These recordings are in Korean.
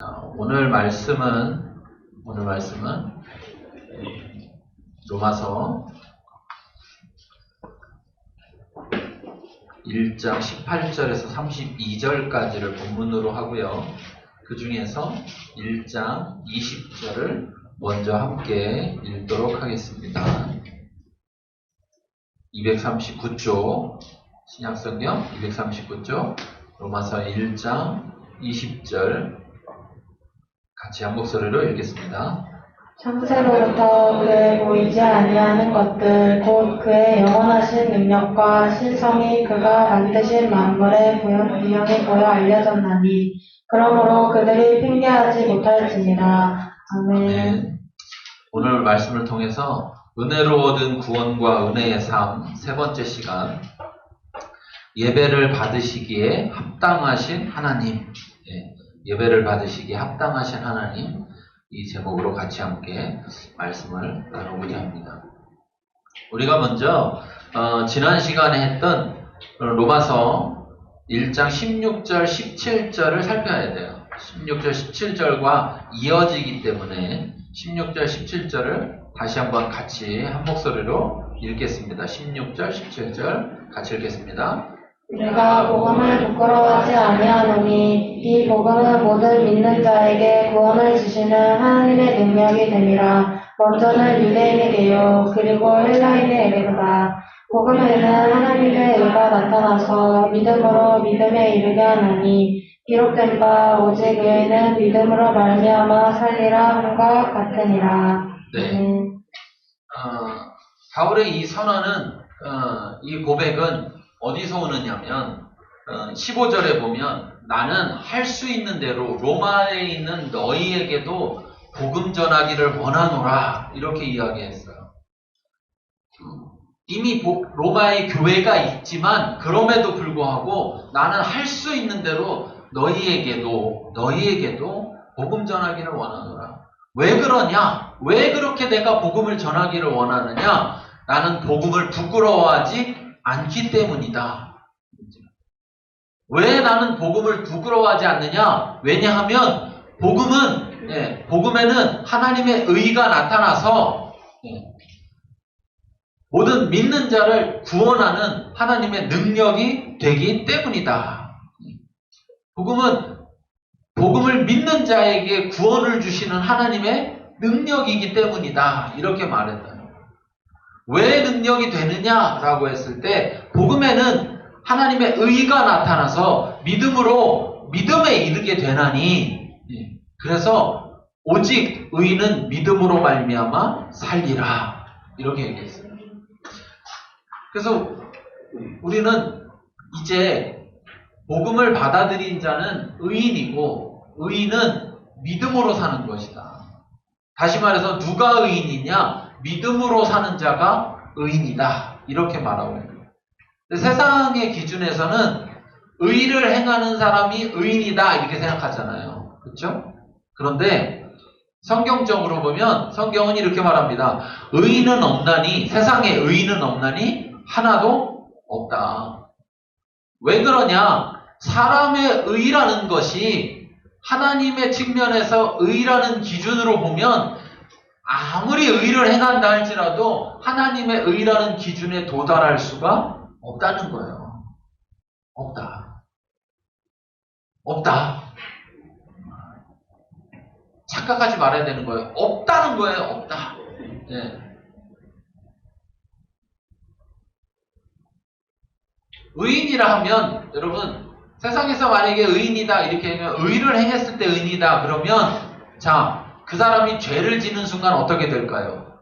오늘 말씀은 로마서 1장 18절에서 32절까지를 본문으로 하고요. 그 중에서 1장 20절을 먼저 함께 읽도록 하겠습니다. 239쪽 신약성경 239쪽 로마서 1장 20절 같이 한 목소리로 읽겠습니다. 창세로부터 그의 보이지 아니하는 것들 곧 그의 영원하신 능력과 신성이 그가 만드신 만물의 분명히 보여 알려졌나니 그러므로 그들이 핑계하지 못할지니라. 아멘. 네. 오늘 말씀을 통해서 은혜로 얻은 구원과 은혜의 삶 세 번째 시간 예배를 받으시기에 합당하신 하나님, 예배를 받으시기에 합당하신 하나님, 이 제목으로 같이 함께 말씀을 나누고자 합니다. 우리가 먼저 지난 시간에 했던 로마서 1장 16절 17절을 살펴야 돼요. 16절 17절과 이어지기 때문에 16절 17절을 다시 한번 같이 한 목소리로 읽겠습니다. 16절 17절 같이 읽겠습니다. 우리가 복음을 부끄러워하지 아니하노니 이 복음은 모든 믿는 자에게 구원을 주시는 하나님의 능력이 됨이라. 먼저는 유대인에게요 그리고 헬라인에게로다. 복음에는 하나님의 의가 나타나서 믿음으로 믿음에 이르게 하나니 기록된 바 오직 의인은 믿음으로 말미암아 살리라 함과 같으니라. 네. 바울의 이 선언은 이 고백은 어디서 오느냐면 15절에 보면 나는 할 수 있는 대로 로마에 있는 너희에게도 복음 전하기를 원하노라 이렇게 이야기했어요. 이미 로마의 교회가 있지만 그럼에도 불구하고 나는 할 수 있는 대로 너희에게도 복음 전하기를 원하노라. 왜 그러냐? 왜 그렇게 내가 복음을 전하기를 원하느냐? 나는 복음을 부끄러워하지 않기 때문이다. 왜 나는 복음을 부끄러워하지 않느냐? 왜냐하면 복음에는 하나님의 의가 나타나서 모든 믿는 자를 구원하는 하나님의 능력이 되기 때문이다. 복음을 믿는 자에게 구원을 주시는 하나님의 능력이기 때문이다. 이렇게 말했다. 왜 능력이 되느냐라고 했을 때 복음에는 하나님의 의가 나타나서 믿음에 이르게 되나니 그래서 오직 의인은 믿음으로 말미암아 살리라 이렇게 얘기했어요. 그래서 우리는 이제 복음을 받아들인 자는 의인이고 의인은 믿음으로 사는 것이다. 다시 말해서 누가 의인이냐? 믿음으로 사는 자가 의인이다. 이렇게 말하고 있는 거예요. 세상의 기준에서는 의를 행하는 사람이 의인이다. 이렇게 생각하잖아요. 그렇죠? 그런데 성경적으로 보면 성경은 이렇게 말합니다. 의인은 없나니 세상에 의인은 없나니 하나도 없다. 왜 그러냐? 사람의 의라는 것이 하나님의 측면에서 의라는 기준으로 보면 아무리 의를 행한다 할지라도 하나님의 의라는 기준에 도달할 수가 없다는 거예요. 없다. 착각하지 말아야 되는 거예요. 없다는 거예요. 없다. 네. 의인이라 하면 여러분 세상에서 만약에 의인이다 이렇게 하면 의를 행했을 때 의인이다 그러면 그 사람이 죄를 지는 순간 어떻게 될까요?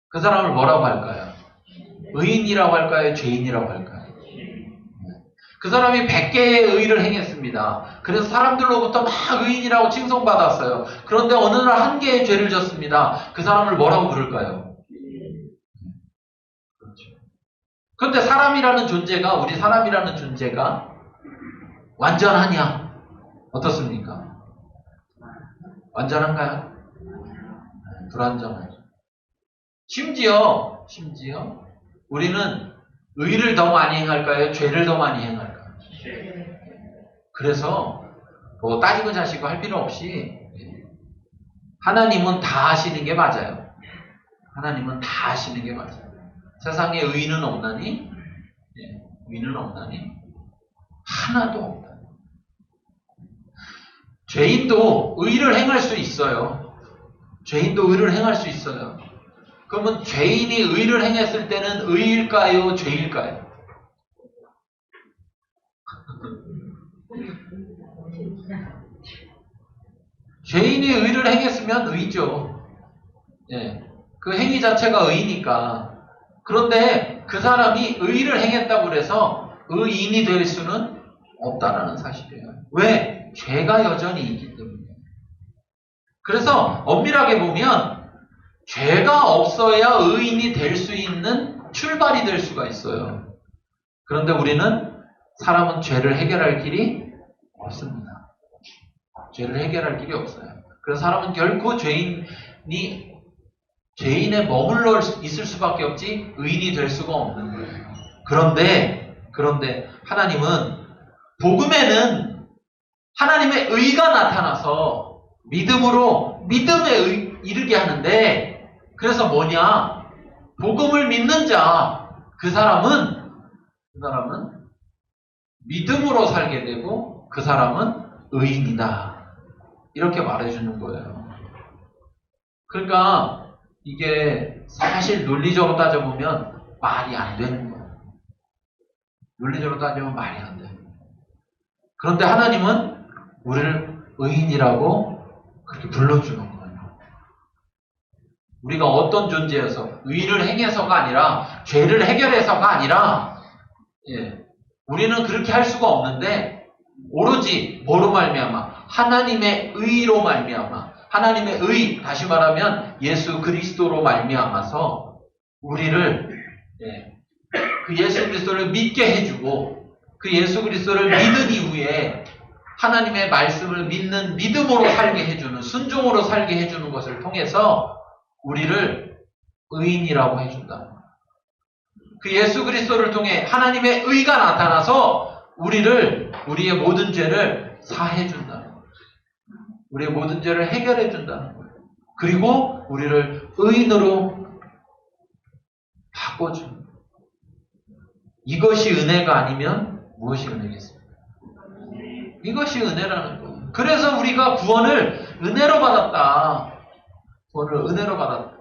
그 사람을 뭐라고 할까요? 의인이라고 할까요? 죄인이라고 할까요? 그 사람이 100개의 의를 행했습니다. 그래서 사람들로부터 막 의인이라고 칭송받았어요. 그런데 어느 날 한 개의 죄를 졌습니다. 그 사람을 뭐라고 부를까요? 그렇죠. 그런데 우리 사람이라는 존재가 완전하냐? 어떻습니까? 완전한가요? 불완전하죠. 심지어 우리는 의를 더 많이 행할까요? 죄를 더 많이 행할까요? 그래서 뭐 따지고 자시고 할 필요 없이 하나님은 다 하시는 게 맞아요. 하나님은 다 하시는 게 맞아요. 세상에 의인은 없나니? 의인은 없나니? 하나도 없다. 죄인도 의를 행할 수 있어요. 죄인도 의를 행할 수 있어요. 그러면 죄인이 의를 행했을 때는 의일까요? 죄일까요? 죄인이 의를 행했으면 의죠. 그 행위 자체가 의니까. 그런데 그 사람이 의를 행했다고 해서 의인이 될 수는 없다라는 사실이에요. 왜? 죄가 여전히 있기 때문에. 그래서 엄밀하게 보면 죄가 없어야 의인이 될 수 있는 출발이 될 수가 있어요. 그런데 우리는 사람은 죄를 해결할 길이 없습니다. 죄를 해결할 길이 없어요. 그래서 사람은 결코 죄인에 머물러 있을 수밖에 없지 의인이 될 수가 없는 거예요. 그런데 하나님은 복음에는 하나님의 의가 나타나서 믿음으로 믿음에 이르게 하는데, 그래서 뭐냐? 복음을 믿는 자, 그 사람은 믿음으로 살게 되고 그 사람은 의인이다. 이렇게 말해주는 거예요. 그러니까 이게 사실 논리적으로 따져보면 말이 안 되는 거예요. 논리적으로 따지면 말이 안 돼요. 그런데 하나님은 우리를 의인이라고 그렇게 불러주는 거예요. 우리가 어떤 존재여서 의를 행해서가 아니라 죄를 해결해서가 아니라 우리는 그렇게 할 수가 없는데 오로지 뭐로 말미암아? 하나님의 의로 말미암아. 하나님의 의, 다시 말하면 예수 그리스도로 말미암아서 우리를 그 예수 그리스도를 믿게 해주고 그 예수 그리스도를 믿은 이후에 하나님의 말씀을 믿는 믿음으로 살게 해주는, 순종으로 살게 해주는 것을 통해서 우리를 의인이라고 해준다. 그 예수 그리스도를 통해 하나님의 의가 나타나서 우리의 모든 죄를 사해준다. 우리의 모든 죄를 해결해준다는 거예요. 그리고 우리를 의인으로 바꿔준다. 이것이 은혜가 아니면 무엇이 은혜겠습니까? 이것이 은혜라는 거예요. 그래서 우리가 구원을 은혜로 받았다. 구원을 은혜로 받았다.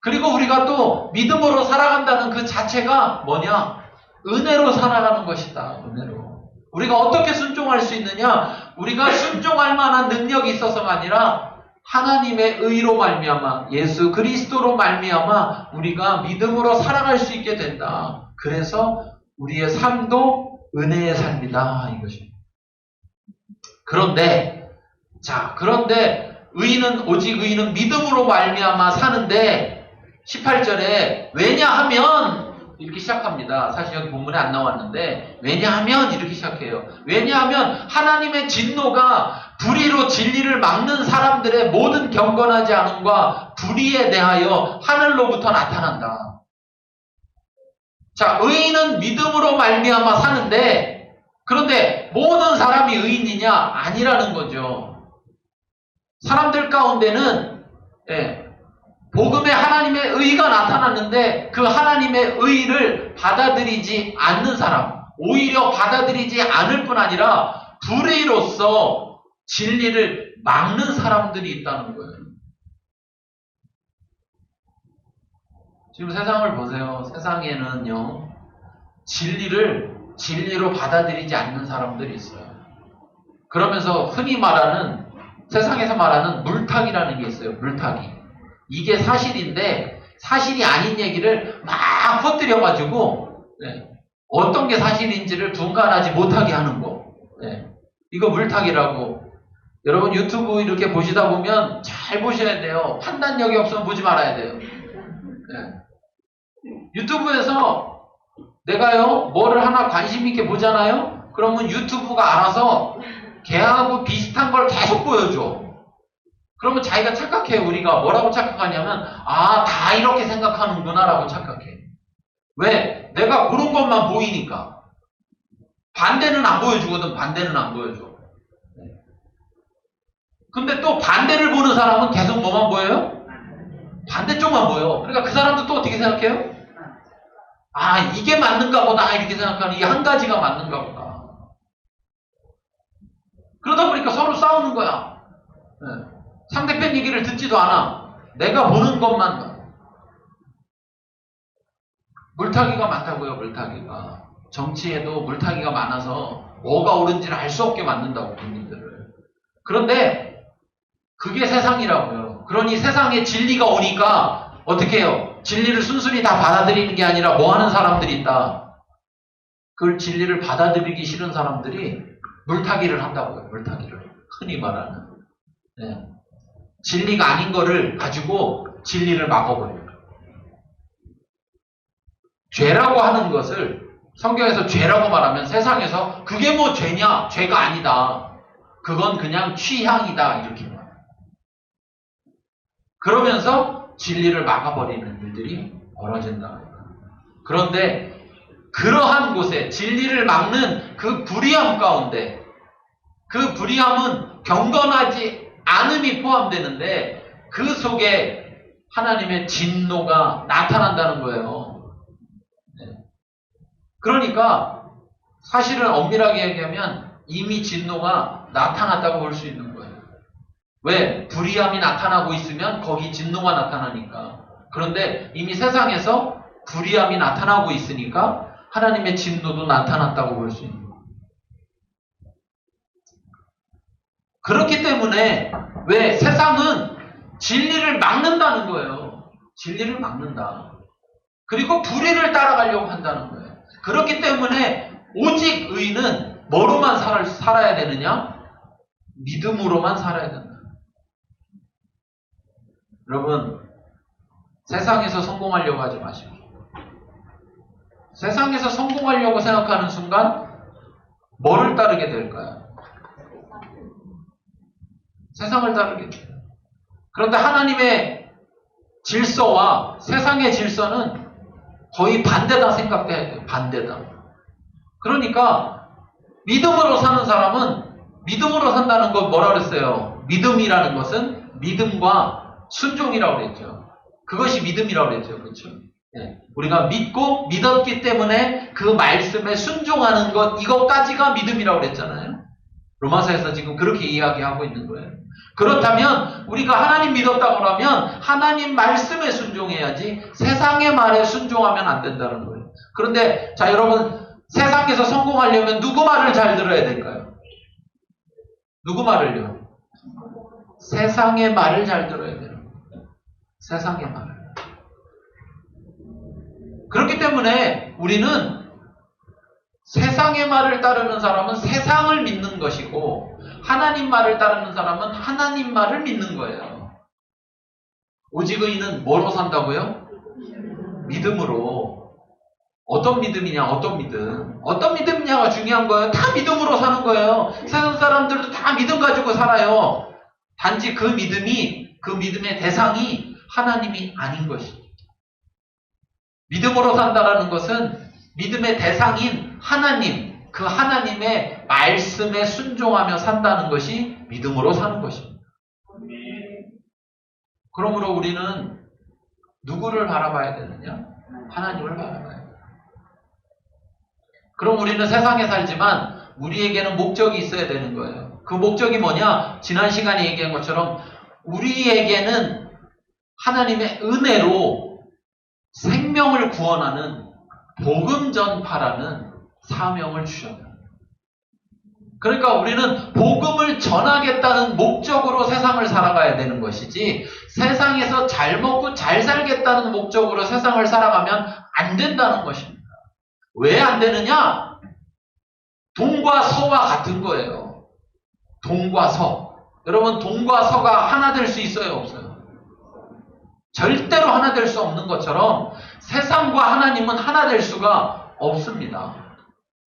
그리고 우리가 또 믿음으로 살아간다는 그 자체가 뭐냐? 은혜로 살아가는 것이다. 은혜로. 우리가 어떻게 순종할 수 있느냐? 우리가 순종할 만한 능력이 있어서가 아니라 하나님의 의로 말미암아, 예수 그리스도로 말미암아 우리가 믿음으로 살아갈 수 있게 된다. 그래서 우리의 삶도 은혜의 삶이다. 이것입니다. 그런데 오직 의인은 믿음으로 말미암아 사는데 18절에 왜냐하면 이렇게 시작합니다. 사실 여기 본문에 안 나왔는데 왜냐하면 이렇게 시작해요. 왜냐하면 하나님의 진노가 불의로 진리를 막는 사람들의 모든 경건하지 않음과 불의에 대하여 하늘로부터 나타난다. 자, 의인은 믿음으로 말미암아 사는데 그런데 모든 사람이 의인이냐? 아니라는 거죠. 사람들 가운데는 복음에 하나님의 의가 나타났는데 그 하나님의 의를 받아들이지 않는 사람, 오히려 받아들이지 않을 뿐 아니라 불의로서 진리를 막는 사람들이 있다는 거예요. 지금 세상을 보세요. 세상에는요, 진리로 받아들이지 않는 사람들이 있어요. 그러면서 흔히 말하는, 세상에서 말하는 물타기라는 게 있어요. 물타기. 이게 사실인데 사실이 아닌 얘기를 막 퍼뜨려가지고 어떤 게 사실인지를 분간하지 못하게 하는 거. 이거 물타기라고. 여러분 유튜브 이렇게 보시다 보면 잘 보셔야 돼요. 판단력이 없으면 보지 말아야 돼요. 유튜브에서 내가요 뭐를 하나 관심 있게 보잖아요. 그러면 유튜브가 알아서 걔하고 비슷한 걸 계속 보여줘. 그러면 자기가 착각해. 우리가 뭐라고 착각하냐면 다 이렇게 생각하는구나 라고 착각해. 왜? 내가 그런 것만 보이니까. 반대는 안 보여주거든. 반대는 안 보여줘. 근데 또 반대를 보는 사람은 계속 뭐만 보여요? 반대쪽만 보여. 그러니까 그 사람도 또 어떻게 생각해요? 아, 이게 맞는가 보다. 이렇게 생각하는 이 한 가지가 맞는가 보다. 그러다 보니까 서로 싸우는 거야. 네. 상대편 얘기를 듣지도 않아. 내가 보는 것만 봐. 물타기가 많다고요, 물타기가. 정치에도 물타기가 많아서 뭐가 옳은지를 알 수 없게 만든다고, 국민들을. 그런데 그게 세상이라고요. 그러니 세상에 진리가 오니까 어떻게 해요? 진리를 순순히 다 받아들이는 게 아니라 뭐 하는 사람들이 있다. 그 진리를 받아들이기 싫은 사람들이 물타기를 한다고요. 물타기를. 흔히 말하는. 네. 진리가 아닌 거를 가지고 진리를 막아버려요. 죄라고 하는 것을 성경에서 죄라고 말하면 세상에서 그게 뭐 죄냐? 죄가 아니다. 그건 그냥 취향이다. 이렇게 말해요. 그러면서 진리를 막아버리는 일들이 벌어진다. 그런데 그러한 곳에 진리를 막는 그 불의함 가운데 그 불의함은 경건하지 않음이 포함되는데 그 속에 하나님의 진노가 나타난다는 거예요. 네. 그러니까 사실은 엄밀하게 얘기하면 이미 진노가 나타났다고 볼 수 있는 거예요. 왜? 불의함이 나타나고 있으면 거기 진노가 나타나니까. 그런데 이미 세상에서 불의함이 나타나고 있으니까 하나님의 진노도 나타났다고 볼 수 있는 거예요. 그렇기 때문에 왜 세상은 진리를 막는다는 거예요. 진리를 막는다. 그리고 불의를 따라가려고 한다는 거예요. 그렇기 때문에 오직 의인은 뭐로만 살아야 되느냐? 믿음으로만 살아야 된다. 여러분, 세상에서 성공하려고 하지 마십시오. 세상에서 성공하려고 생각하는 순간 뭐를 따르게 될까요? 세상을 따르게 돼요. 그런데 하나님의 질서와 세상의 질서는 거의 반대다 생각해야 돼요. 반대다. 그러니까 믿음으로 사는 사람은 믿음으로 산다는 건 뭐라 그랬어요? 믿음이라는 것은 믿음과 순종이라고 그랬죠. 그것이 믿음이라고 그랬죠. 그렇죠? 네. 우리가 믿고 믿었기 때문에 그 말씀에 순종하는 것, 이것까지가 믿음이라고 그랬잖아요. 로마서에서 지금 그렇게 이야기하고 있는 거예요. 그렇다면 우리가 하나님 믿었다고 하면 하나님 말씀에 순종해야지 세상의 말에 순종하면 안 된다는 거예요. 그런데 자, 여러분, 세상에서 성공하려면 누구 말을 잘 들어야 될까요? 누구 말을요? 세상의 말을 잘 들어야 돼요. 세상의 말을. 그렇기 때문에 우리는 세상의 말을 따르는 사람은 세상을 믿는 것이고 하나님 말을 따르는 사람은 하나님 말을 믿는 거예요. 오직 의인은 뭐로 산다고요? 믿음으로. 어떤 믿음이냐? 어떤 믿음? 어떤 믿음이냐가 중요한 거예요. 다 믿음으로 사는 거예요. 세상 사람들도 다 믿음 가지고 살아요. 단지 그 믿음이, 그 믿음의 대상이 하나님이 아닌 것이죠. 믿음으로 산다라는 것은 믿음의 대상인 하나님, 그 하나님의 말씀에 순종하며 산다는 것이 믿음으로 사는 것입니다. 그러므로 우리는 누구를 바라봐야 되느냐? 하나님을 바라봐야 돼요. 그럼 우리는 세상에 살지만 우리에게는 목적이 있어야 되는 거예요. 그 목적이 뭐냐? 지난 시간에 얘기한 것처럼 우리에게는 하나님의 은혜로 생명을 구원하는 복음 전파라는 사명을 주셨다. 그러니까 우리는 복음을 전하겠다는 목적으로 세상을 살아가야 되는 것이지 세상에서 잘 먹고 잘 살겠다는 목적으로 세상을 살아가면 안 된다는 것입니다. 왜 안 되느냐? 동과 서와 같은 거예요. 동과 서. 여러분, 동과 서가 하나 될 수 있어요? 없어요? 절대로 하나 될 수 없는 것처럼 세상과 하나님은 하나 될 수가 없습니다.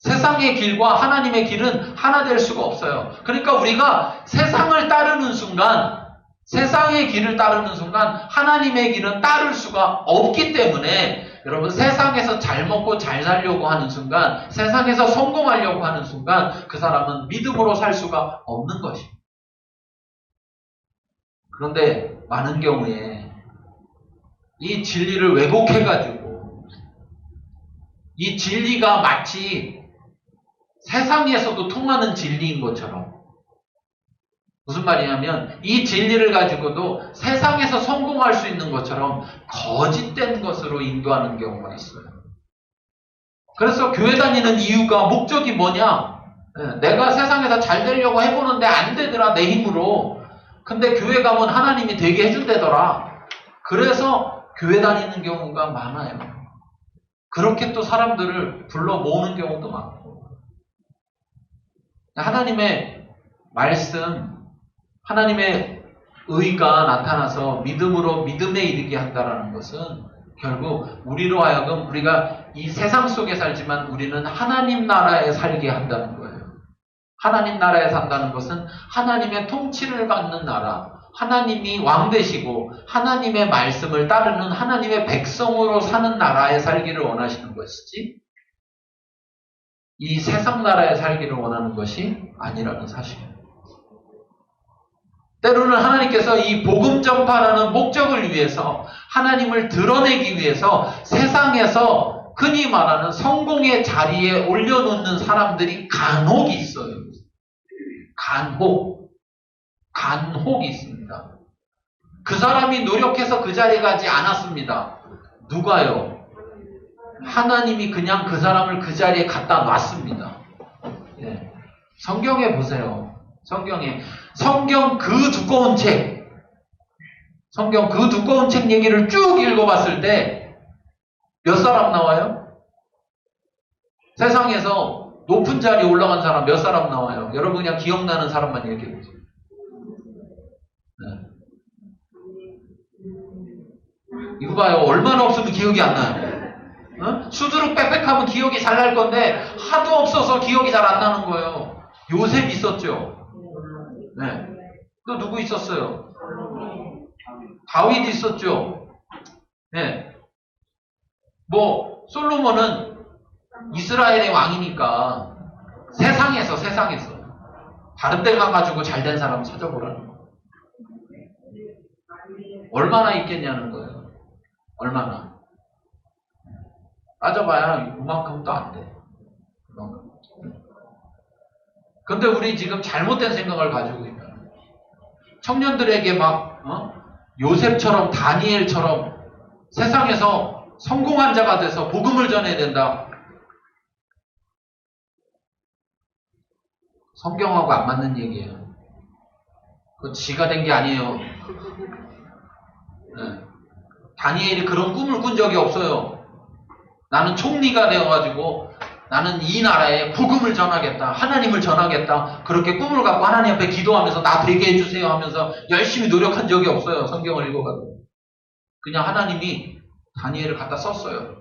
세상의 길과 하나님의 길은 하나 될 수가 없어요. 그러니까 우리가 세상을 따르는 순간, 세상의 길을 따르는 순간 하나님의 길은 따를 수가 없기 때문에 여러분, 세상에서 잘 먹고 잘 살려고 하는 순간, 세상에서 성공하려고 하는 순간 그 사람은 믿음으로 살 수가 없는 것입니다. 그런데 많은 경우에 이 진리를 왜곡해가지고 이 진리가 마치 세상에서도 통하는 진리인 것처럼, 무슨 말이냐면 이 진리를 가지고도 세상에서 성공할 수 있는 것처럼 거짓된 것으로 인도하는 경우가 있어요. 그래서 교회 다니는 이유가, 목적이 뭐냐? 내가 세상에서 잘 되려고 해보는데 안 되더라, 내 힘으로. 근데 교회 가면 하나님이 되게 해준다더라. 그래서 교회 다니는 경우가 많아요. 그렇게 또 사람들을 불러 모으는 경우도 많고. 하나님의 말씀, 하나님의 의가 나타나서 믿음으로 믿음에 이르게 한다라는 것은 결국 우리로 하여금 우리가 이 세상 속에 살지만 우리는 하나님 나라에 살게 한다는 거예요. 하나님 나라에 산다는 것은 하나님의 통치를 받는 나라, 하나님이 왕 되시고 하나님의 말씀을 따르는 하나님의 백성으로 사는 나라에 살기를 원하시는 것이지, 이 세상 나라에 살기를 원하는 것이 아니라는 사실입니다. 때로는 하나님께서 이 복음 전파라는 목적을 위해서, 하나님을 드러내기 위해서 세상에서 흔히 말하는 성공의 자리에 올려놓는 사람들이 간혹 있어요. 간혹 있습니다. 그 사람이 노력해서 그 자리에 가지 않았습니다. 누가요? 하나님이 그냥 그 사람을 그 자리에 갖다 놨습니다. 예. 성경에 보세요. 성경 그 두꺼운 책, 얘기를 쭉 읽어봤을 때 몇 사람 나와요? 세상에서 높은 자리에 올라간 사람 몇 사람 나와요? 여러분 그냥 기억나는 사람만 얘기해보세요. 네. 이거 봐요. 얼마나 없으면 기억이 안 나요? 수두룩 빽빽하면 기억이 잘 날 건데 하도 없어서 기억이 잘 안 나는 거예요. 요셉 있었죠? 네. 또 누구 있었어요? 다윗 있었죠? 네. 솔로몬은 이스라엘의 왕이니까 세상에서 다른 데 가가지고 잘된 사람 찾아보라는 거예요. 얼마나 있겠냐는 거예요. 얼마나. 따져봐야 그만큼도 안 돼. 근데 우리 지금 잘못된 생각을 가지고 있다. 청년들에게 요셉처럼 다니엘처럼 세상에서 성공한 자가 돼서 복음을 전해야 된다. 성경하고 안 맞는 얘기예요. 그거 지가 된 게 아니에요. 네. 다니엘이 그런 꿈을 꾼 적이 없어요. 나는 총리가 되어가지고 나는 이 나라에 복음을 전하겠다, 하나님을 전하겠다, 그렇게 꿈을 갖고 하나님 앞에 기도하면서 나 되게 해주세요 하면서 열심히 노력한 적이 없어요. 성경을 읽어가지고. 그냥 하나님이 다니엘을 갖다 썼어요.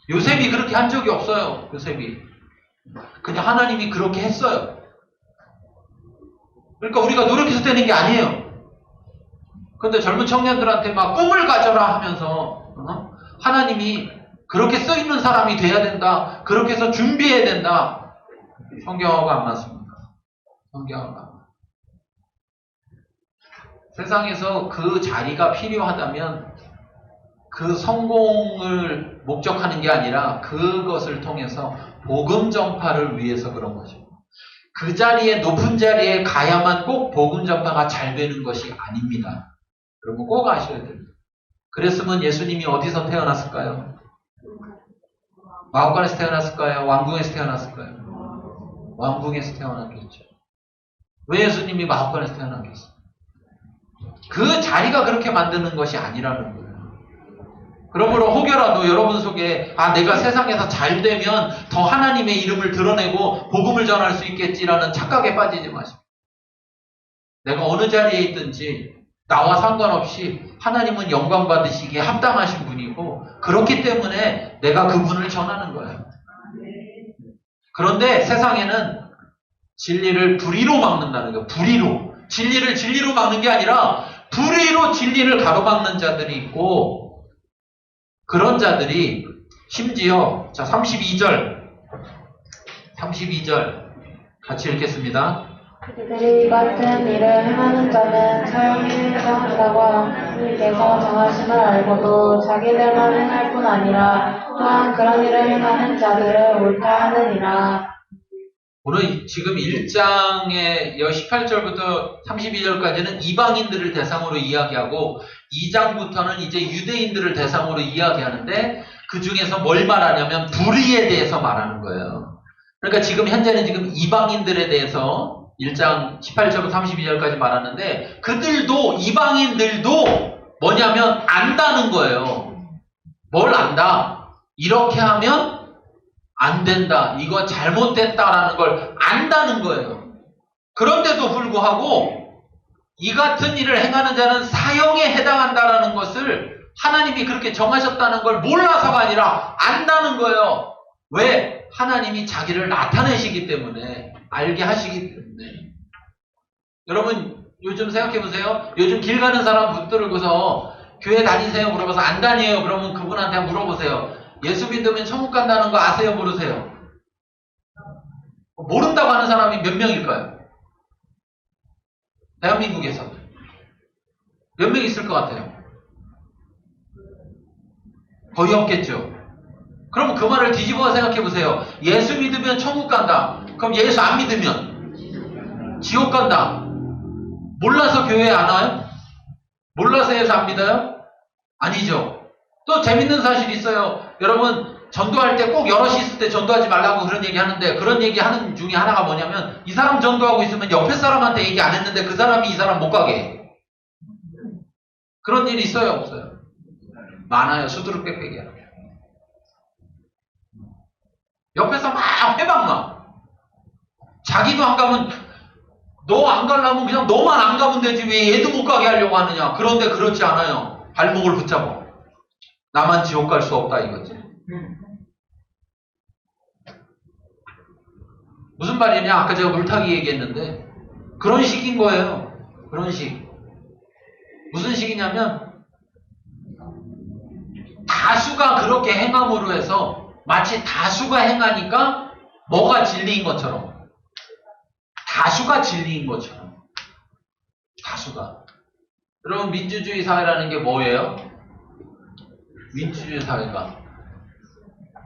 요셉이 그렇게 한 적이 없어요. 요셉이. 그냥 하나님이 그렇게 했어요. 그러니까 우리가 노력해서 되는 게 아니에요. 그런데 젊은 청년들한테 막 꿈을 가져라 하면서 하나님이 그렇게 써있는 사람이 돼야 된다, 그렇게 해서 준비해야 된다. 성경하고 안 맞습니다. 성경하고 안 맞습니다. 세상에서 그 자리가 필요하다면 그 성공을 목적하는 게 아니라 그것을 통해서 복음 전파를 위해서 그런 것입니다. 그 자리에, 높은 자리에 가야만 꼭 복음 전파가 잘 되는 것이 아닙니다. 여러분 꼭 아셔야 됩니다. 그랬으면 예수님이 어디서 태어났을까요? 마옥간에서 태어났을까요? 왕궁에서 태어났을까요? 왕궁에서 태어났겠죠. 왜 예수님이 마옥간에서 태어났겠어요? 그 자리가 그렇게 만드는 것이 아니라는 거예요. 그러므로 혹여라도 여러분 속에 내가 세상에서 잘 되면 더 하나님의 이름을 드러내고 복음을 전할 수 있겠지라는 착각에 빠지지 마십시오. 내가 어느 자리에 있든지 나와 상관없이 하나님은 영광 받으시기에 합당하신 분이고, 그렇기 때문에 내가 그분을 전하는 거예요. 그런데 세상에는 진리를 불의로 막는다는 거예요. 불의로. 진리를 진리로 막는 게 아니라 불의로 진리를 가로막는 자들이 있고, 그런 자들이 심지어 32절 같이 읽겠습니다. 그들이 같은 일을 행하는 자는 사형이 해당한다고 하나님께서 정하심을 알고도 자기들만 행할 뿐 아니라 또한 그런 일을 행하는 자들을 옳다 하느니라. 오늘 지금 1장의 18절부터 32절까지는 이방인들을 대상으로 이야기하고 2장부터는 이제 유대인들을 대상으로 이야기하는데 그 중에서 뭘 말하냐면 불의에 대해서 말하는 거예요. 그러니까 지금 현재는 지금 이방인들에 대해서 1장 18절부터 32절까지 말하는데 그들도 이방인들도 뭐냐면 안다는 거예요. 뭘 안다? 이렇게 하면 안 된다. 이거 잘못됐다라는 걸 안다는 거예요. 그런데도 불구하고 이 같은 일을 행하는 자는 사형에 해당한다라는 것을 하나님이 그렇게 정하셨다는 걸 몰라서가 아니라 안다는 거예요. 왜? 하나님이 자기를 나타내시기 때문에, 알게 하시기 때문에. 여러분 요즘 생각해보세요. 요즘 길 가는 사람 붙들고서 교회 다니세요? 물어봐서 안 다녀요. 그러면 그분한테 물어보세요. 예수 믿으면 천국 간다는 거 아세요? 모르세요? 모른다고 하는 사람이 몇 명일까요? 대한민국에서 몇 명 있을 것 같아요? 거의 없겠죠. 그럼 그 말을 뒤집어 생각해 보세요. 예수 믿으면 천국 간다. 그럼 예수 안 믿으면 지옥 간다. 몰라서 교회에 안 와요? 몰라서 예수 안 믿어요? 아니죠. 또 재밌는 사실이 있어요. 여러분 전도할 때 꼭 여럿이 있을 때 전도하지 말라고 그런 얘기 하는데, 그런 얘기 하는 중에 하나가 뭐냐면 이 사람 전도하고 있으면 옆에 사람한테 얘기 안 했는데 그 사람이 이 사람 못 가게 해. 그런 일이 있어요? 없어요? 많아요. 수두룩 빽빽이야. 옆에서 막 해방만. 자기도 안 가면, 너 안 가려면 그냥 너만 안 가면 되지 왜 얘도 못 가게 하려고 하느냐. 그런데 그렇지 않아요. 발목을 붙잡아. 나만 지옥 갈 수 없다 이거지. 무슨 말이냐? 아까 제가 물타기 얘기했는데 그런 식인 거예요. 그런 식. 무슨 식이냐면 다수가 그렇게 행함으로 해서 마치 다수가 행하니까 뭐가 진리인 것처럼, 다수가 진리인 것처럼. 다수가. 여러분 민주주의 사회라는 게 뭐예요? 민주주의 사회가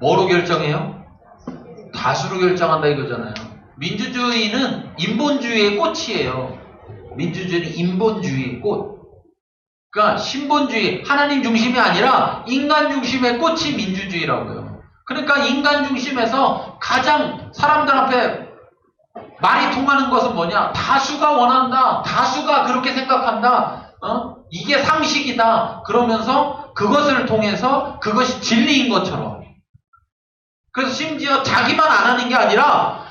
뭐로 결정해요? 다수로 결정한다 이거잖아요. 민주주의는 인본주의의 꽃이에요. 민주주의는 인본주의의 꽃. 그러니까 신본주의, 하나님 중심이 아니라 인간 중심의 꽃이 민주주의라고요. 그러니까 인간 중심에서 가장 사람들 앞에 말이 통하는 것은 뭐냐? 다수가 원한다. 다수가 그렇게 생각한다. 이게 상식이다. 그러면서 그것을 통해서 그것이 진리인 것처럼. 그래서 심지어 자기만 안 하는 게 아니라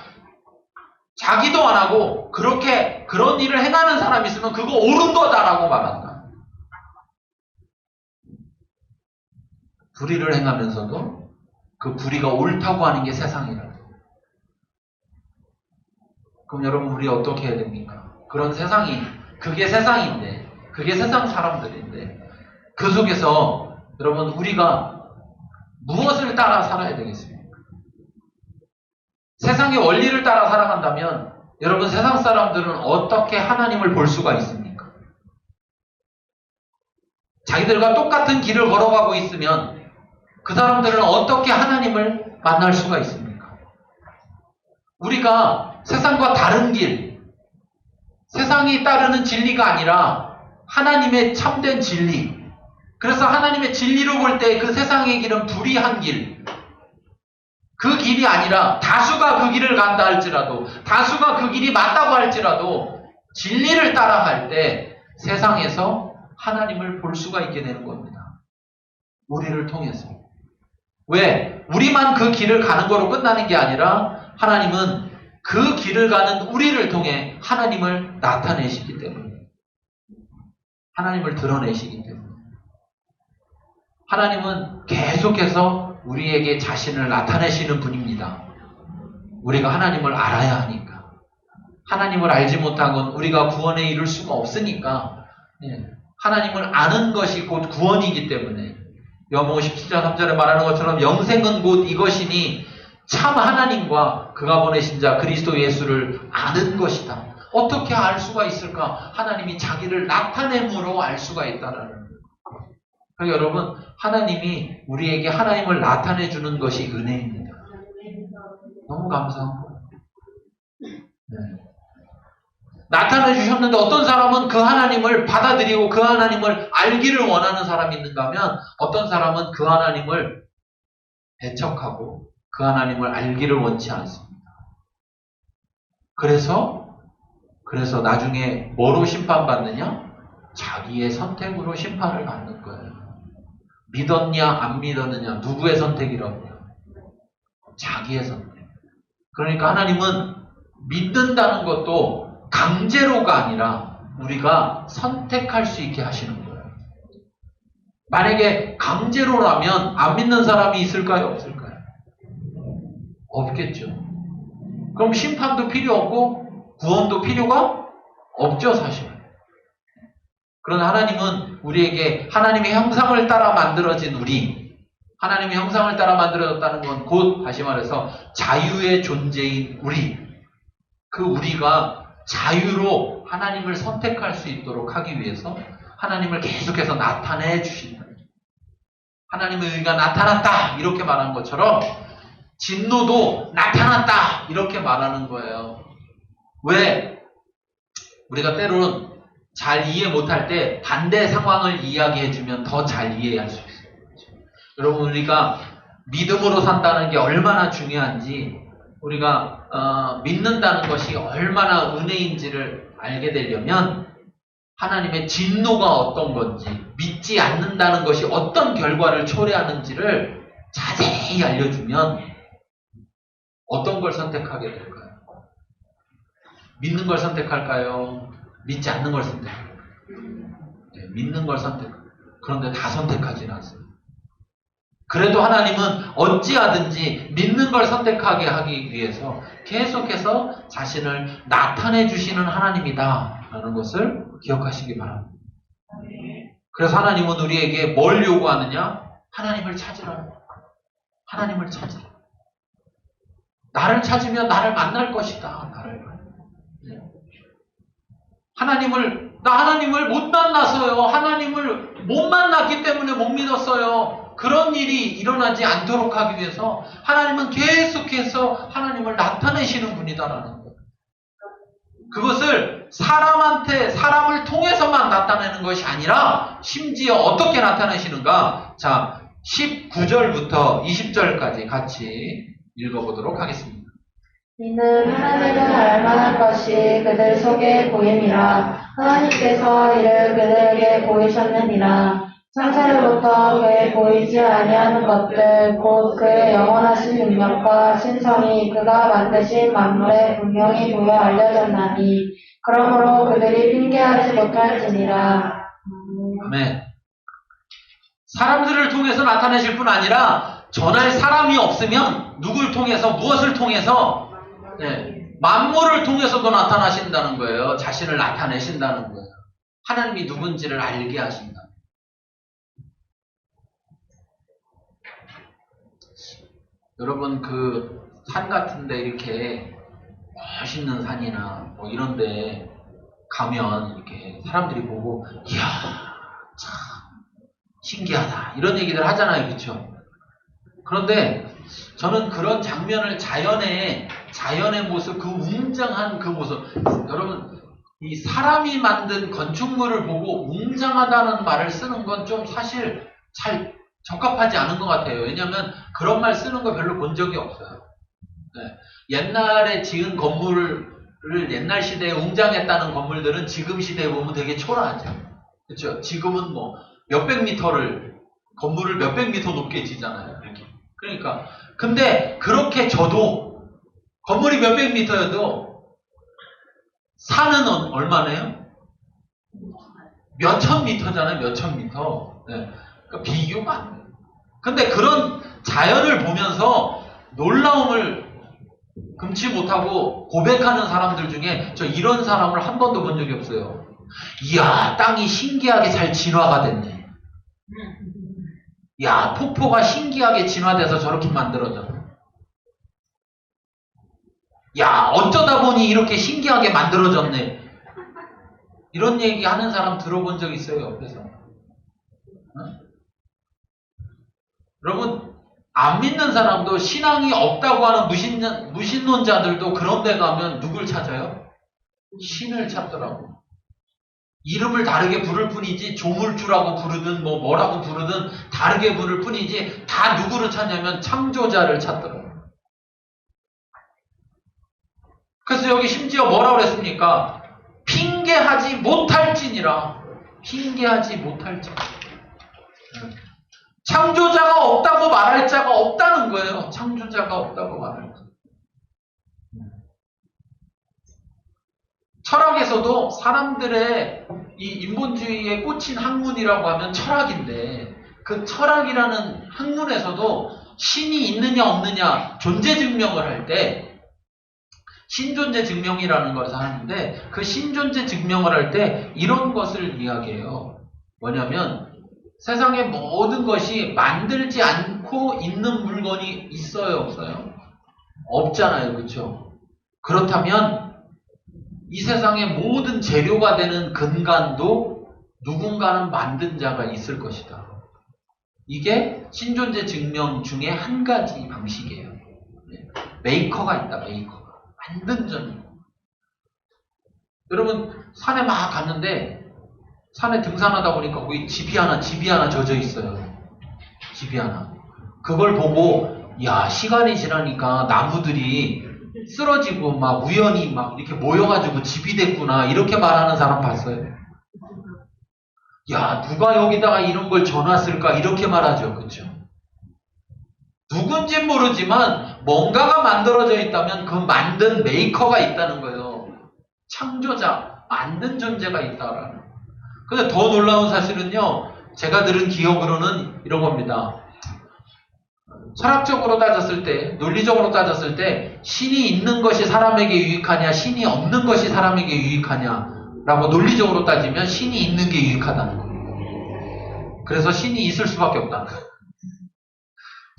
자기도 안 하고 그렇게 그런 일을 행하는 사람이 있으면 그거 옳은 거다라고 말한다. 불의를 행하면서도 그 불의가 옳다고 하는 게 세상이라. 그럼 여러분 우리 어떻게 해야 됩니까? 그런 세상이, 그게 세상인데, 그게 세상 사람들인데 그 속에서 여러분 우리가 무엇을 따라 살아야 되겠습니까? 세상의 원리를 따라 살아간다면 여러분 세상 사람들은 어떻게 하나님을 볼 수가 있습니까? 자기들과 똑같은 길을 걸어가고 있으면 그 사람들은 어떻게 하나님을 만날 수가 있습니까? 우리가 세상과 다른 길, 세상이 따르는 진리가 아니라 하나님의 참된 진리, 그래서 하나님의 진리로 볼 때 그 세상의 길은 불의한 길, 그 길이 아니라 다수가 그 길을 간다 할지라도, 다수가 그 길이 맞다고 할지라도 진리를 따라갈 때 세상에서 하나님을 볼 수가 있게 되는 겁니다. 우리를 통해서. 왜? 우리만 그 길을 가는 거로 끝나는 게 아니라 하나님은 그 길을 가는 우리를 통해 하나님을 나타내시기 때문에, 하나님을 드러내시기 때문에, 하나님은 계속해서 우리에게 자신을 나타내시는 분입니다. 우리가 하나님을 알아야 하니까. 하나님을 알지 못한 건 우리가 구원에 이를 수가 없으니까, 하나님을 아는 것이 곧 구원이기 때문에 요한복음 17장 3절에 말하는 것처럼 영생은 곧 이것이니 참 하나님과 그가 보내신 자 그리스도 예수를 아는 것이다. 어떻게 알 수가 있을까? 하나님이 자기를 나타냄으로 알 수가 있다라는 거예요. 그러니까 여러분, 하나님이 우리에게 하나님을 나타내 주는 것이 은혜입니다. 너무 감사한 거예요. 네. 나타내 주셨는데 어떤 사람은 그 하나님을 받아들이고 그 하나님을 알기를 원하는 사람이 있는가 하면 어떤 사람은 그 하나님을 배척하고 그 하나님을 알기를 원치 않습니다. 그래서 나중에 뭐로 심판받느냐? 자기의 선택으로 심판을 받는 거예요. 믿었냐 안 믿었느냐 누구의 선택이라고요? 자기의 선택. 그러니까 하나님은 믿는다는 것도 강제로가 아니라 우리가 선택할 수 있게 하시는 거예요. 만약에 강제로라면 안 믿는 사람이 있을까요? 없을까요? 없겠죠. 그럼 심판도 필요 없고 구원도 필요가 없죠, 사실. 그러나 하나님은 우리에게 하나님의 형상을 따라 만들어진 하나님의 형상을 따라 만들어졌다는 건 곧 다시 말해서 자유의 존재인 그 우리가 자유로 하나님을 선택할 수 있도록 하기 위해서 하나님을 계속해서 나타내 주신다. 하나님의 의가 나타났다 이렇게 말한 것처럼 진노도 나타났다 이렇게 말하는 거예요. 왜? 우리가 때로는 잘 이해 못할 때 반대 상황을 이야기해주면 더 잘 이해할 수 있어요. 여러분, 우리가 믿음으로 산다는 게 얼마나 중요한지, 우리가 믿는다는 것이 얼마나 은혜인지를 알게 되려면 하나님의 진노가 어떤 건지, 믿지 않는다는 것이 어떤 결과를 초래하는지를 자세히 알려주면 어떤 걸 선택하게 될까요? 믿는 걸 선택할까요? 믿지 않는 걸 선택할까요? 네, 믿는 걸 선택합니다. 그런데 다 선택하지는 않습니다. 그래도 하나님은 어찌하든지 믿는 걸 선택하게 하기 위해서 계속해서 자신을 나타내 주시는 하나님이다 라는 것을 기억하시기 바랍니다. 그래서 하나님은 우리에게 뭘 요구하느냐? 하나님을 찾으라. 하나님을 찾으라. 나를 찾으면 나를 만날 것이다. 하나님을 못 만나서요. 하나님을 못 만났기 때문에 못 믿었어요. 그런 일이 일어나지 않도록 하기 위해서 하나님은 계속해서 하나님을 나타내시는 분이다라는 거예요. 그것을 사람을 통해서만 나타내는 것이 아니라 심지어 어떻게 나타내시는가? 자, 19절부터 20절까지 같이 읽어보도록 하겠습니다. 이는 하나님을 알만한 것이 그들 속에 보임이라. 하나님께서 이를 그들에게 보이셨느니라. 창세로부터 그에 보이지 아니하는 것들 곧 그의 영원하신 능력과 신성이 그가 만드신 만물에 분명히 보여 알려졌나니 그러므로 그들이 핑계하지 못할지니라. 아멘. 사람들을 통해서 나타내실 뿐 아니라 전할 사람이 없으면 누굴 통해서 무엇을 통해서 만물을 통해서도 나타나신다는 거예요. 자신을 나타내신다는 거예요. 하나님이 누군지를 알게 하신다. 여러분, 그 산 같은데 이렇게 멋있는 산이나 뭐 이런데 가면 이렇게 사람들이 보고 이야 참 신기하다 이런 얘기들 하잖아요, 그렇죠? 그런데 저는 그런 장면을 자연의 모습, 그 웅장한 그 모습, 여러분 이 사람이 만든 건축물을 보고 웅장하다는 말을 쓰는 건 좀 사실 잘 적합하지 않은 것 같아요. 왜냐하면 그런 말 쓰는 거 별로 본 적이 없어요. 네. 옛날에 지은 건물을 옛날 시대에 웅장했다는 건물들은 지금 시대에 보면 되게 초라하죠. 그렇죠? 지금은 뭐 몇백 미터를 건물을 몇백 미터 높게 지잖아요. 이렇게. 그러니까 근데 그렇게 져도 건물이 몇백 미터여도 산은 얼마네요? 몇천 미터잖아요. 몇천 미터. 네. 그러니까 비교가 안 돼요. 근데 그런 자연을 보면서 놀라움을 금치 못하고 고백하는 사람들 중에 저 이런 사람을 한 번도 본 적이 없어요. 이야, 땅이 신기하게 잘 진화가 됐네. 야, 폭포가 신기하게 진화돼서 저렇게 만들어졌네. 야, 어쩌다 보니 이렇게 신기하게 만들어졌네. 이런 얘기 하는 사람 들어본 적 있어요, 옆에서? 응? 여러분, 안 믿는 사람도 신앙이 없다고 하는 무신론자들도 그런 데 가면 누굴 찾아요? 신을 찾더라고. 이름을 다르게 부를 뿐이지 조물주라고 부르든 뭐라고 부르든 다르게 부를 뿐이지 다 누구를 찾냐면 창조자를 찾더라고. 그래서 여기 심지어 뭐라고 그랬습니까? 핑계하지 못할지니라. 핑계하지 못할지. 창조자가 없다고 말할 자가 없다는 거예요. 창조자가 없다고 말할 자. 철학에서도 사람들의 이 인본주의에 꽂힌 학문이라고 하면 철학인데 그 철학이라는 학문에서도 신이 있느냐 없느냐 존재 증명을 할 때 신존재 증명이라는 것을 하는데 그 신존재 증명을 할 때 이런 것을 이야기해요. 뭐냐면 세상의 모든 것이 만들지 않고 있는 물건이 있어요, 없어요? 없잖아요, 그렇죠? 그렇다면 이 세상의 모든 재료가 되는 근간도 누군가는 만든 자가 있을 것이다. 이게 신존재 증명 중에 한 가지 방식이에요. 메이커가 있다, 메이커가. 만든 점. 여러분, 산에 막 갔는데 산에 등산하다 보니까 거기 집이 하나 젖어 있어요. 집이 하나. 그걸 보고 야, 시간이 지나니까 나무들이 쓰러지고 막 우연히 막 이렇게 모여가지고 집이 됐구나 이렇게 말하는 사람 봤어요? 야, 누가 여기다가 이런 걸 전놨을까 이렇게 말하죠. 그렇죠? 누군진 모르지만 뭔가가 만들어져 있다면 그 만든 메이커가 있다는 거예요. 창조자, 만든 존재가 있다라는. 근데 더 놀라운 사실은요, 제가 들은 기억으로는 이런 겁니다. 철학적으로 따졌을 때, 논리적으로 따졌을 때 신이 있는 것이 사람에게 유익하냐, 신이 없는 것이 사람에게 유익하냐라고 논리적으로 따지면 신이 있는 게 유익하다는 거예요. 그래서 신이 있을 수밖에 없다.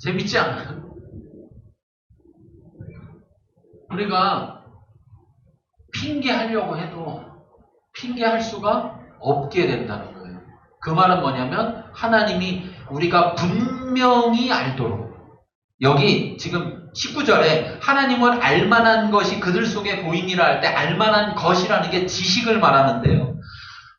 재밌지 않아요? 우리가 핑계하려고 해도 핑계할 수가 없게 된다는 거예요. 그 말은 뭐냐면 하나님이 우리가 분명히 알도록 여기 지금 19절에 하나님은 알만한 것이 그들 속에 보이니라 할 때 알만한 것이라는 게 지식을 말하는데요.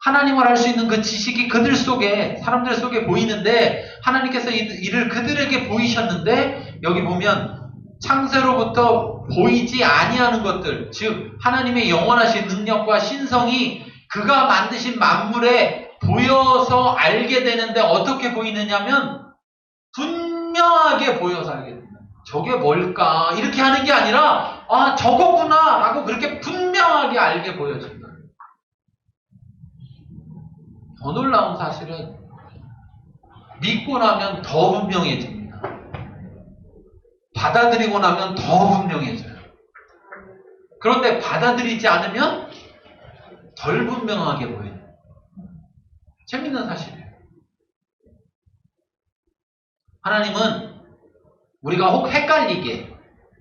하나님을 알 수 있는 그 지식이 그들 속에 사람들 속에 보이는데 하나님께서 이를 그들에게 보이셨는데 여기 보면 창세로부터 보이지 아니하는 것들 즉 하나님의 영원하신 능력과 신성이 그가 만드신 만물에 보여서 알게 되는데 어떻게 보이느냐면 분명하게 보여서 알게 된다. 저게 뭘까? 이렇게 하는 게 아니라 아 저거구나 라고 그렇게 분명하게 알게 보여진다. 더 놀라운 사실은 믿고 나면 더 분명해집니다. 받아들이고 나면 더 분명해져요. 그런데 받아들이지 않으면 덜 분명하게 보여요. 재밌는 사실이에요. 하나님은 우리가 혹 헷갈리게,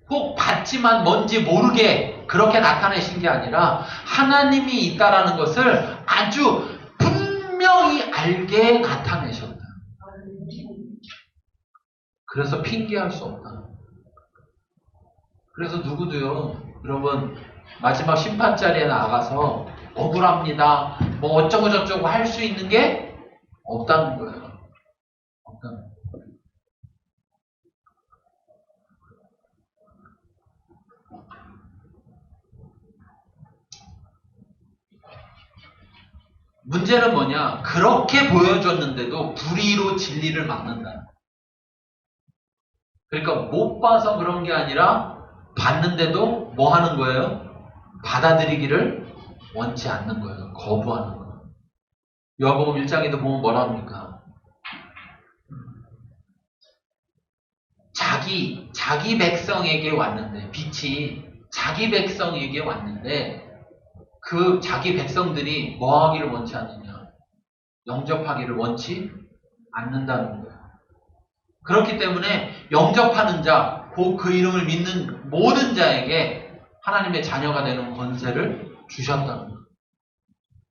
혹 봤지만 뭔지 모르게 그렇게 나타내신 게 아니라 하나님이 있다라는 것을 아주 분명히 알게 나타내셨다. 그래서 핑계할 수 없다. 그래서 누구도요, 여러분, 마지막 심판자리에 나가서 억울합니다. 뭐 어쩌고 저쩌고 할 수 있는 게 없다는 거예요. 없다는 거예요. 문제는 뭐냐? 그렇게 보여줬는데도 불의로 진리를 막는다. 그러니까 못 봐서 그런 게 아니라 봤는데도 뭐 하는 거예요? 받아들이기를 원치 않는 거예요. 거부하는 거예요. 요한복음 1장에도 보면 뭐라 합니까? 자기 백성에게 왔는데 빛이 자기 백성에게 왔는데 그 자기 백성들이 뭐 하기를 원치 않느냐? 영접하기를 원치 않는다는 거예요. 그렇기 때문에 영접하는 자, 곧 그 이름을 믿는 모든 자에게 하나님의 자녀가 되는 권세를 주셨다는 거예요.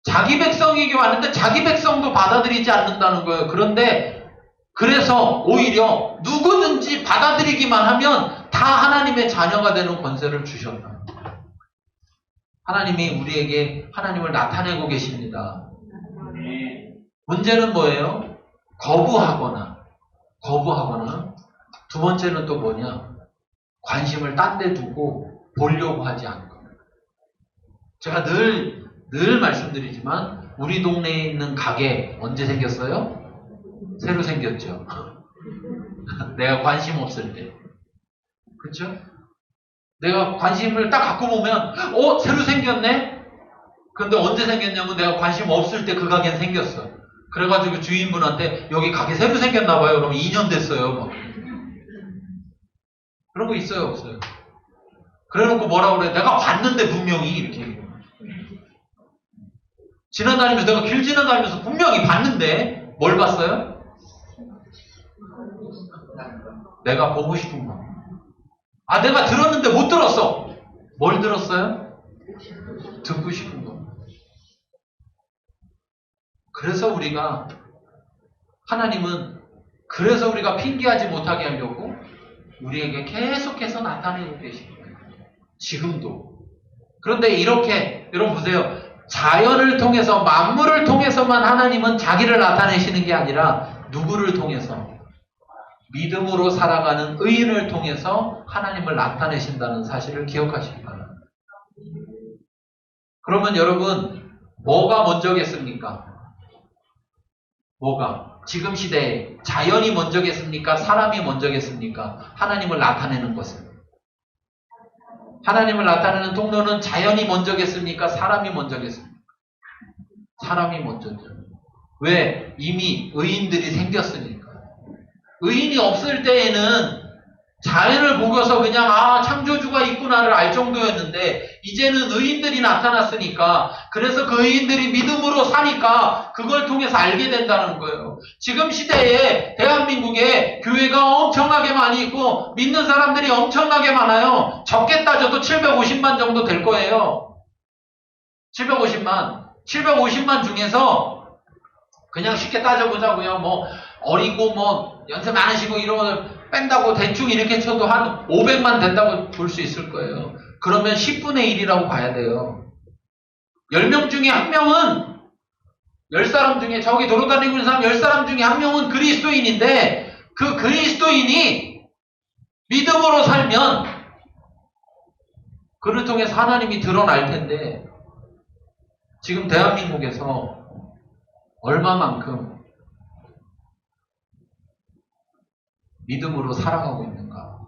자기 백성에게 왔는데 자기 백성도 받아들이지 않는다는 거예요. 그런데 그래서 오히려 누구든지 받아들이기만 하면 다 하나님의 자녀가 되는 권세를 주셨다. 하나님이 우리에게 하나님을 나타내고 계십니다. 문제는 뭐예요? 거부하거나 두 번째는 또 뭐냐? 관심을 딴 데 두고 보려고 하지 않는 겁니다. 제가 늘 말씀드리지만 우리 동네에 있는 가게 언제 생겼어요? 새로 생겼죠. 내가 관심 없을 때. 그렇죠? 내가 관심을 딱 갖고 보면 새로 생겼네? 근데 언제 생겼냐면 내가 관심 없을 때 그 가게는 생겼어. 그래가지고 주인분한테 여기 가게 새로 생겼나봐요. 그러면 2년 됐어요. 막. 그런 거 있어요? 없어요? 그래놓고 뭐라 그래? 내가 봤는데 분명히 이렇게 얘기해요. 지나다니면서 내가 길 지나다니면서 분명히 봤는데 뭘 봤어요? 내가 보고 싶은 거. 내가 들었는데 못 들었어. 뭘 들었어요? 듣고 싶은 거. 그래서 하나님은 그래서 우리가 핑계하지 못하게 하려고 우리에게 계속해서 나타내고 계십니다. 지금도. 그런데 이렇게 여러분 보세요. 자연을 통해서 만물을 통해서만 하나님은 자기를 나타내시는 게 아니라 누구를 통해서? 믿음으로 살아가는 의인을 통해서 하나님을 나타내신다는 사실을 기억하시기 바랍니다. 그러면 여러분 뭐가 먼저겠습니까? 지금 시대에 자연이 먼저겠습니까? 사람이 먼저겠습니까? 하나님을 나타내는 것은. 하나님을 나타내는 통로는 자연이 먼저겠습니까? 사람이 먼저겠습니까? 사람이 먼저죠. 왜? 이미 의인들이 생겼으니까. 의인이 없을 때에는 자연을 보고서 그냥 창조주가 있구나를 알 정도였는데 이제는 의인들이 나타났으니까 그래서 그 의인들이 믿음으로 사니까 그걸 통해서 알게 된다는 거예요. 지금 시대에 대한민국에 교회가 엄청나게 많이 있고 믿는 사람들이 엄청나게 많아요. 적게 따져도 750만 정도 될 거예요. 750만 중에서 그냥 쉽게 따져보자고요. 어리고 연세 많으시고 이런 뺀다고 대충 이렇게 쳐도 한 500만 된다고 볼 수 있을 거예요. 그러면 10분의 1이라고 봐야 돼요. 10명 중에 한 명은 10사람 중에 저기 돌아다니고 있는 사람 10사람 중에 한 명은 그리스도인인데 그 그리스도인이 믿음으로 살면 그를 통해서 하나님이 드러날 텐데 지금 대한민국에서 얼마만큼 믿음으로 살아가고 있는가?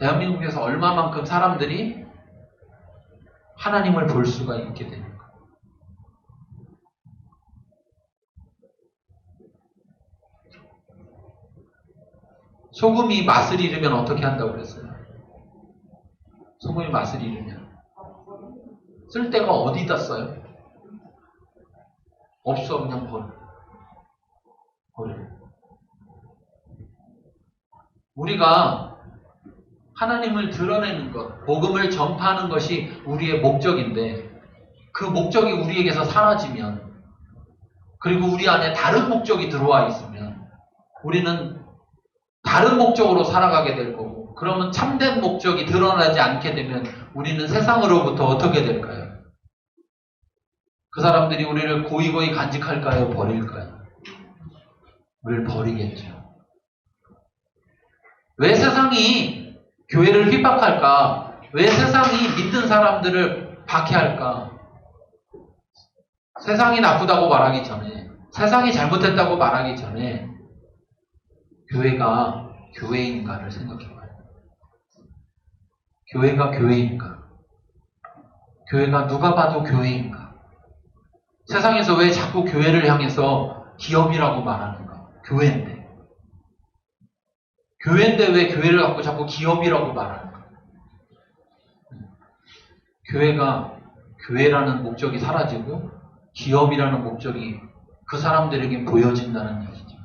대한민국에서 얼마만큼 사람들이 하나님을 볼 수가 있게 되는가? 소금이 맛을 잃으면 어떻게 한다고 그랬어요? 소금이 맛을 잃으면 쓸 데가 어디다 써요? 없어. 그냥 버려. 우리가 하나님을 드러내는 것, 복음을 전파하는 것이 우리의 목적인데 그 목적이 우리에게서 사라지면 그리고 우리 안에 다른 목적이 들어와 있으면 우리는 다른 목적으로 살아가게 될 거고 그러면 참된 목적이 드러나지 않게 되면 우리는 세상으로부터 어떻게 될까요? 그 사람들이 우리를 고이고이 간직할까요? 버릴까요? 우리를 버리겠죠. 왜 세상이 교회를 핍박할까? 왜 세상이 믿는 사람들을 박해할까? 세상이 나쁘다고 말하기 전에, 세상이 잘못했다고 말하기 전에 교회가 교회인가를 생각해봐요. 교회가 교회인가? 교회가 누가 봐도 교회인가? 세상에서 왜 자꾸 교회를 향해서 기업이라고 말하는가? 교회인데 왜 교회를 갖고 자꾸 기업이라고 말하는가? 교회가 교회라는 목적이 사라지고 기업이라는 목적이 그 사람들에게 보여진다는 얘기죠.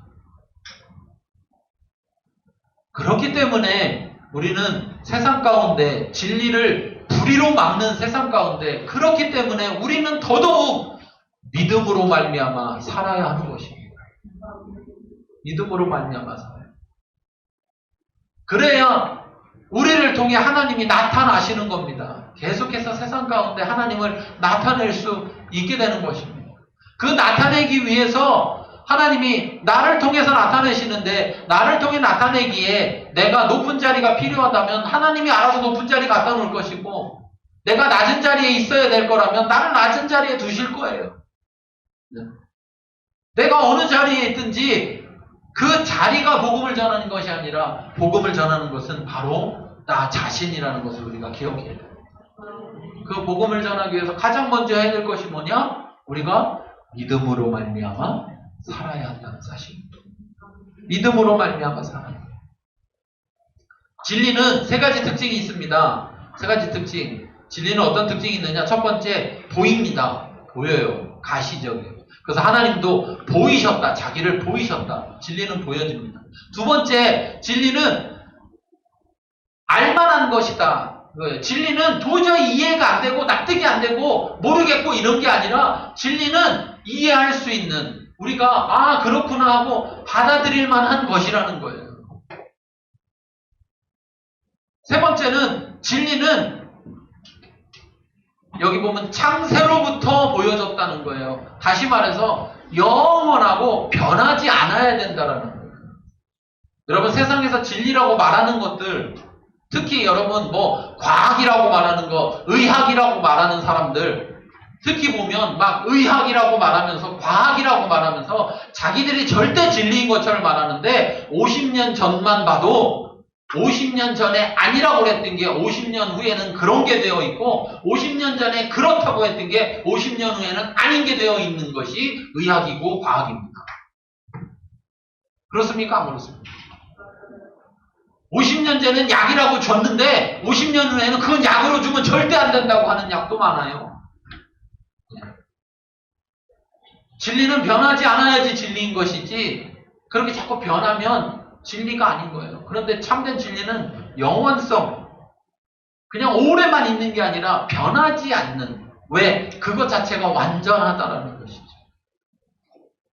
그렇기 때문에 우리는 세상 가운데 진리를 불의로 막는 세상 가운데, 그렇기 때문에 우리는 더더욱 믿음으로 말미암아 살아야 하는 것입니다. 믿음으로 말미암아 살아요. 그래야 우리를 통해 하나님이 나타나시는 겁니다. 계속해서 세상 가운데 하나님을 나타낼 수 있게 되는 것입니다. 그 나타내기 위해서 하나님이 나를 통해서 나타내시는데, 나를 통해 나타내기에 내가 높은 자리가 필요하다면 하나님이 알아서 높은 자리 갖다 놓을 것이고, 내가 낮은 자리에 있어야 될 거라면 나를 낮은 자리에 두실 거예요. 내가 어느 자리에 있든지 그 자리가 복음을 전하는 것이 아니라, 복음을 전하는 것은 바로 나 자신이라는 것을 우리가 기억해야 돼요. 그 복음을 전하기 위해서 가장 먼저 해야 될 것이 뭐냐? 우리가 믿음으로 말미암아 살아야 한다는 사실입니다. 믿음으로 말미암아 살아야 합니다. 진리는 세 가지 특징이 있습니다. 세 가지 특징. 진리는 어떤 특징이 있느냐? 첫 번째, 보입니다. 보여요. 가시적이에요. 그래서 하나님도 보이셨다. 자기를 보이셨다. 진리는 보여집니다. 두 번째, 진리는 알만한 것이다. 진리는 도저히 이해가 안 되고 납득이 안 되고 모르겠고 이런 게 아니라, 진리는 이해할 수 있는, 우리가 그렇구나 하고 받아들일 만한 것이라는 거예요. 세 번째는, 진리는 여기 보면 창세로부터 보여졌다는 거예요. 다시 말해서 영원하고 변하지 않아야 된다라는 거예요. 여러분, 세상에서 진리라고 말하는 것들, 특히 여러분 과학이라고 말하는 거, 의학이라고 말하는 사람들, 특히 보면 막 의학이라고 말하면서 과학이라고 말하면서 자기들이 절대 진리인 것처럼 말하는데, 50년 전만 봐도 50년 전에 아니라고 그랬던 게 50년 후에는 그런 게 되어 있고, 50년 전에 그렇다고 했던 게 50년 후에는 아닌 게 되어 있는 것이 의학이고 과학입니다. 그렇습니까? 안 그렇습니까? 50년 전에는 약이라고 줬는데 50년 후에는 그건 약으로 주면 절대 안 된다고 하는 약도 많아요. 진리는 변하지 않아야지 진리인 것이지, 그렇게 자꾸 변하면 진리가 아닌 거예요. 그런데 참된 진리는 영원성, 그냥 오래만 있는 게 아니라 변하지 않는, 왜? 그것 자체가 완전하다라는 것이죠.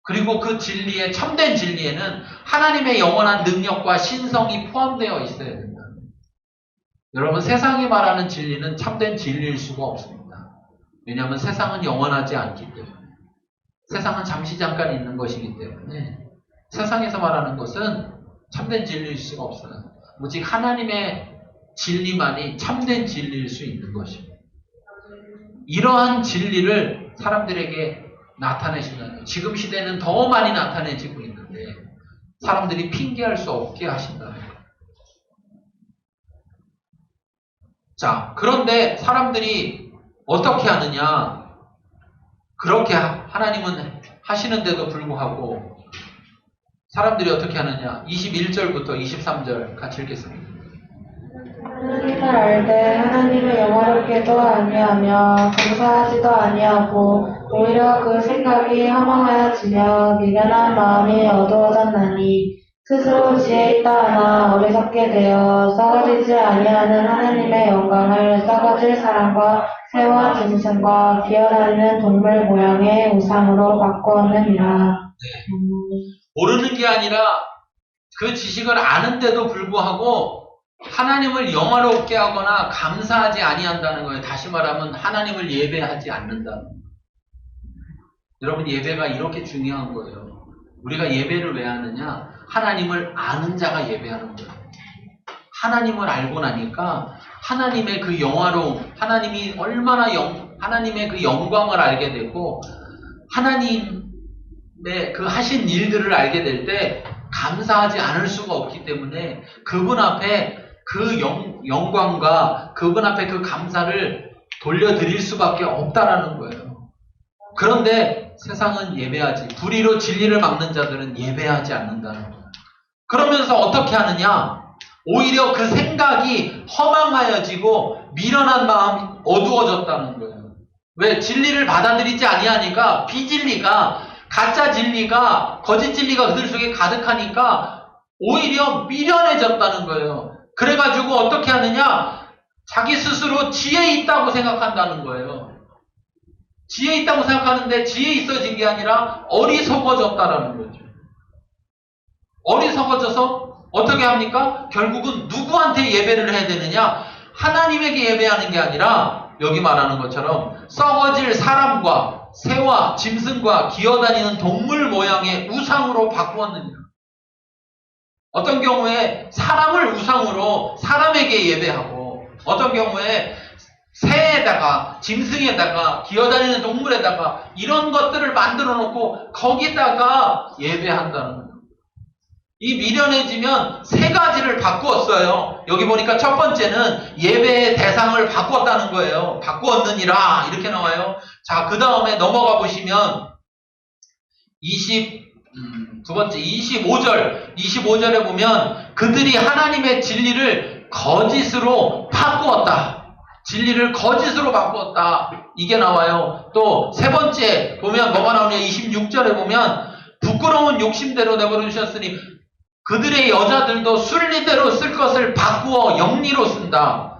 그리고 그 진리에, 참된 진리에는 하나님의 영원한 능력과 신성이 포함되어 있어야 된다. 여러분, 세상이 말하는 진리는 참된 진리일 수가 없습니다. 왜냐하면 세상은 영원하지 않기 때문에, 세상은 잠시 잠깐 있는 것이기 때문에 세상에서 말하는 것은 참된 진리일 수가 없어요. 오직 하나님의 진리만이 참된 진리일 수 있는 것입니다. 이러한 진리를 사람들에게 나타내신다는, 지금 시대는 더 많이 나타내지고 있는데 사람들이 핑계할 수 없게 하신다는 거예요. 자, 그런데 사람들이 어떻게 하느냐? 그렇게 하나님은 하시는데도 불구하고 사람들이 어떻게 하느냐? 21절부터 23절 같이 읽겠습니다. 하나님을 알되 하나님을 영화롭게도 아니하며 감사하지도 아니하고 오히려 그 생각이 허망하여지며 미련한 마음이 어두워졌나니, 스스로 지혜 있다 하나 어리석게 되어 썩어지지 아니하는 하나님의 영광을 썩어질 사람과 새와 짐승과 기어다니는 동물 모양의 우상으로 바꾸었느니라. 모르는 게 아니라 그 지식을 아는데도 불구하고 하나님을 영화롭게 하거나 감사하지 아니한다는 거예요. 다시 말하면 하나님을 예배하지 않는다는 거예요. 여러분, 예배가 이렇게 중요한 거예요. 우리가 예배를 왜 하느냐? 하나님을 아는 자가 예배하는 거예요. 하나님을 알고 나니까 하나님의 그 영화로움, 하나님이 얼마나 하나님의 그 영광을 알게 되고, 하나님의 그 하신 일들을 알게 될 때 감사하지 않을 수가 없기 때문에 그분 앞에 그 영광과 그분 앞에 그 감사를 돌려드릴 수밖에 없다라는 거예요. 그런데 세상은 예배하지, 불의로 진리를 막는 자들은 예배하지 않는다는 거예요. 그러면서 어떻게 하느냐? 오히려 그 생각이 허망하여지고 미련한 마음이 어두워졌다는 거예요. 왜? 진리를 받아들이지 아니하니까, 비진리가, 가짜 진리가, 거짓 진리가 그들 속에 가득하니까 오히려 미련해졌다는 거예요. 그래가지고 어떻게 하느냐? 자기 스스로 지혜 있다고 생각한다는 거예요. 지혜 있다고 생각하는데 지혜 있어진 게 아니라 어리석어졌다라는 거죠. 어리석어져서 어떻게 합니까? 결국은 누구한테 예배를 해야 되느냐? 하나님에게 예배하는 게 아니라 여기 말하는 것처럼 썩어질 사람과 새와 짐승과 기어다니는 동물 모양의 우상으로 바꾸었느니라. 어떤 경우에 사람을 우상으로 사람에게 예배하고 어떤 경우에 새에다가 짐승에다가 기어다니는 동물에다가 이런 것들을 만들어 놓고 거기다가 예배한다는 거예요. 이 미련해지면 세 가지를 바꾸었어요. 여기 보니까 첫 번째는 예배의 대상을 바꾸었다는 거예요. 바꾸었느니라 이렇게 나와요. 자, 그 다음에 넘어가 보시면 두 번째 25절에 보면 그들이 하나님의 진리를 거짓으로 바꾸었다. 진리를 거짓으로 바꾸었다. 이게 나와요. 또 세 번째 보면 뭐가 나오냐? 26절에 보면 부끄러운 욕심대로 내버려두셨으니 그들의 여자들도 순리대로 쓸 것을 바꾸어 영리로 쓴다.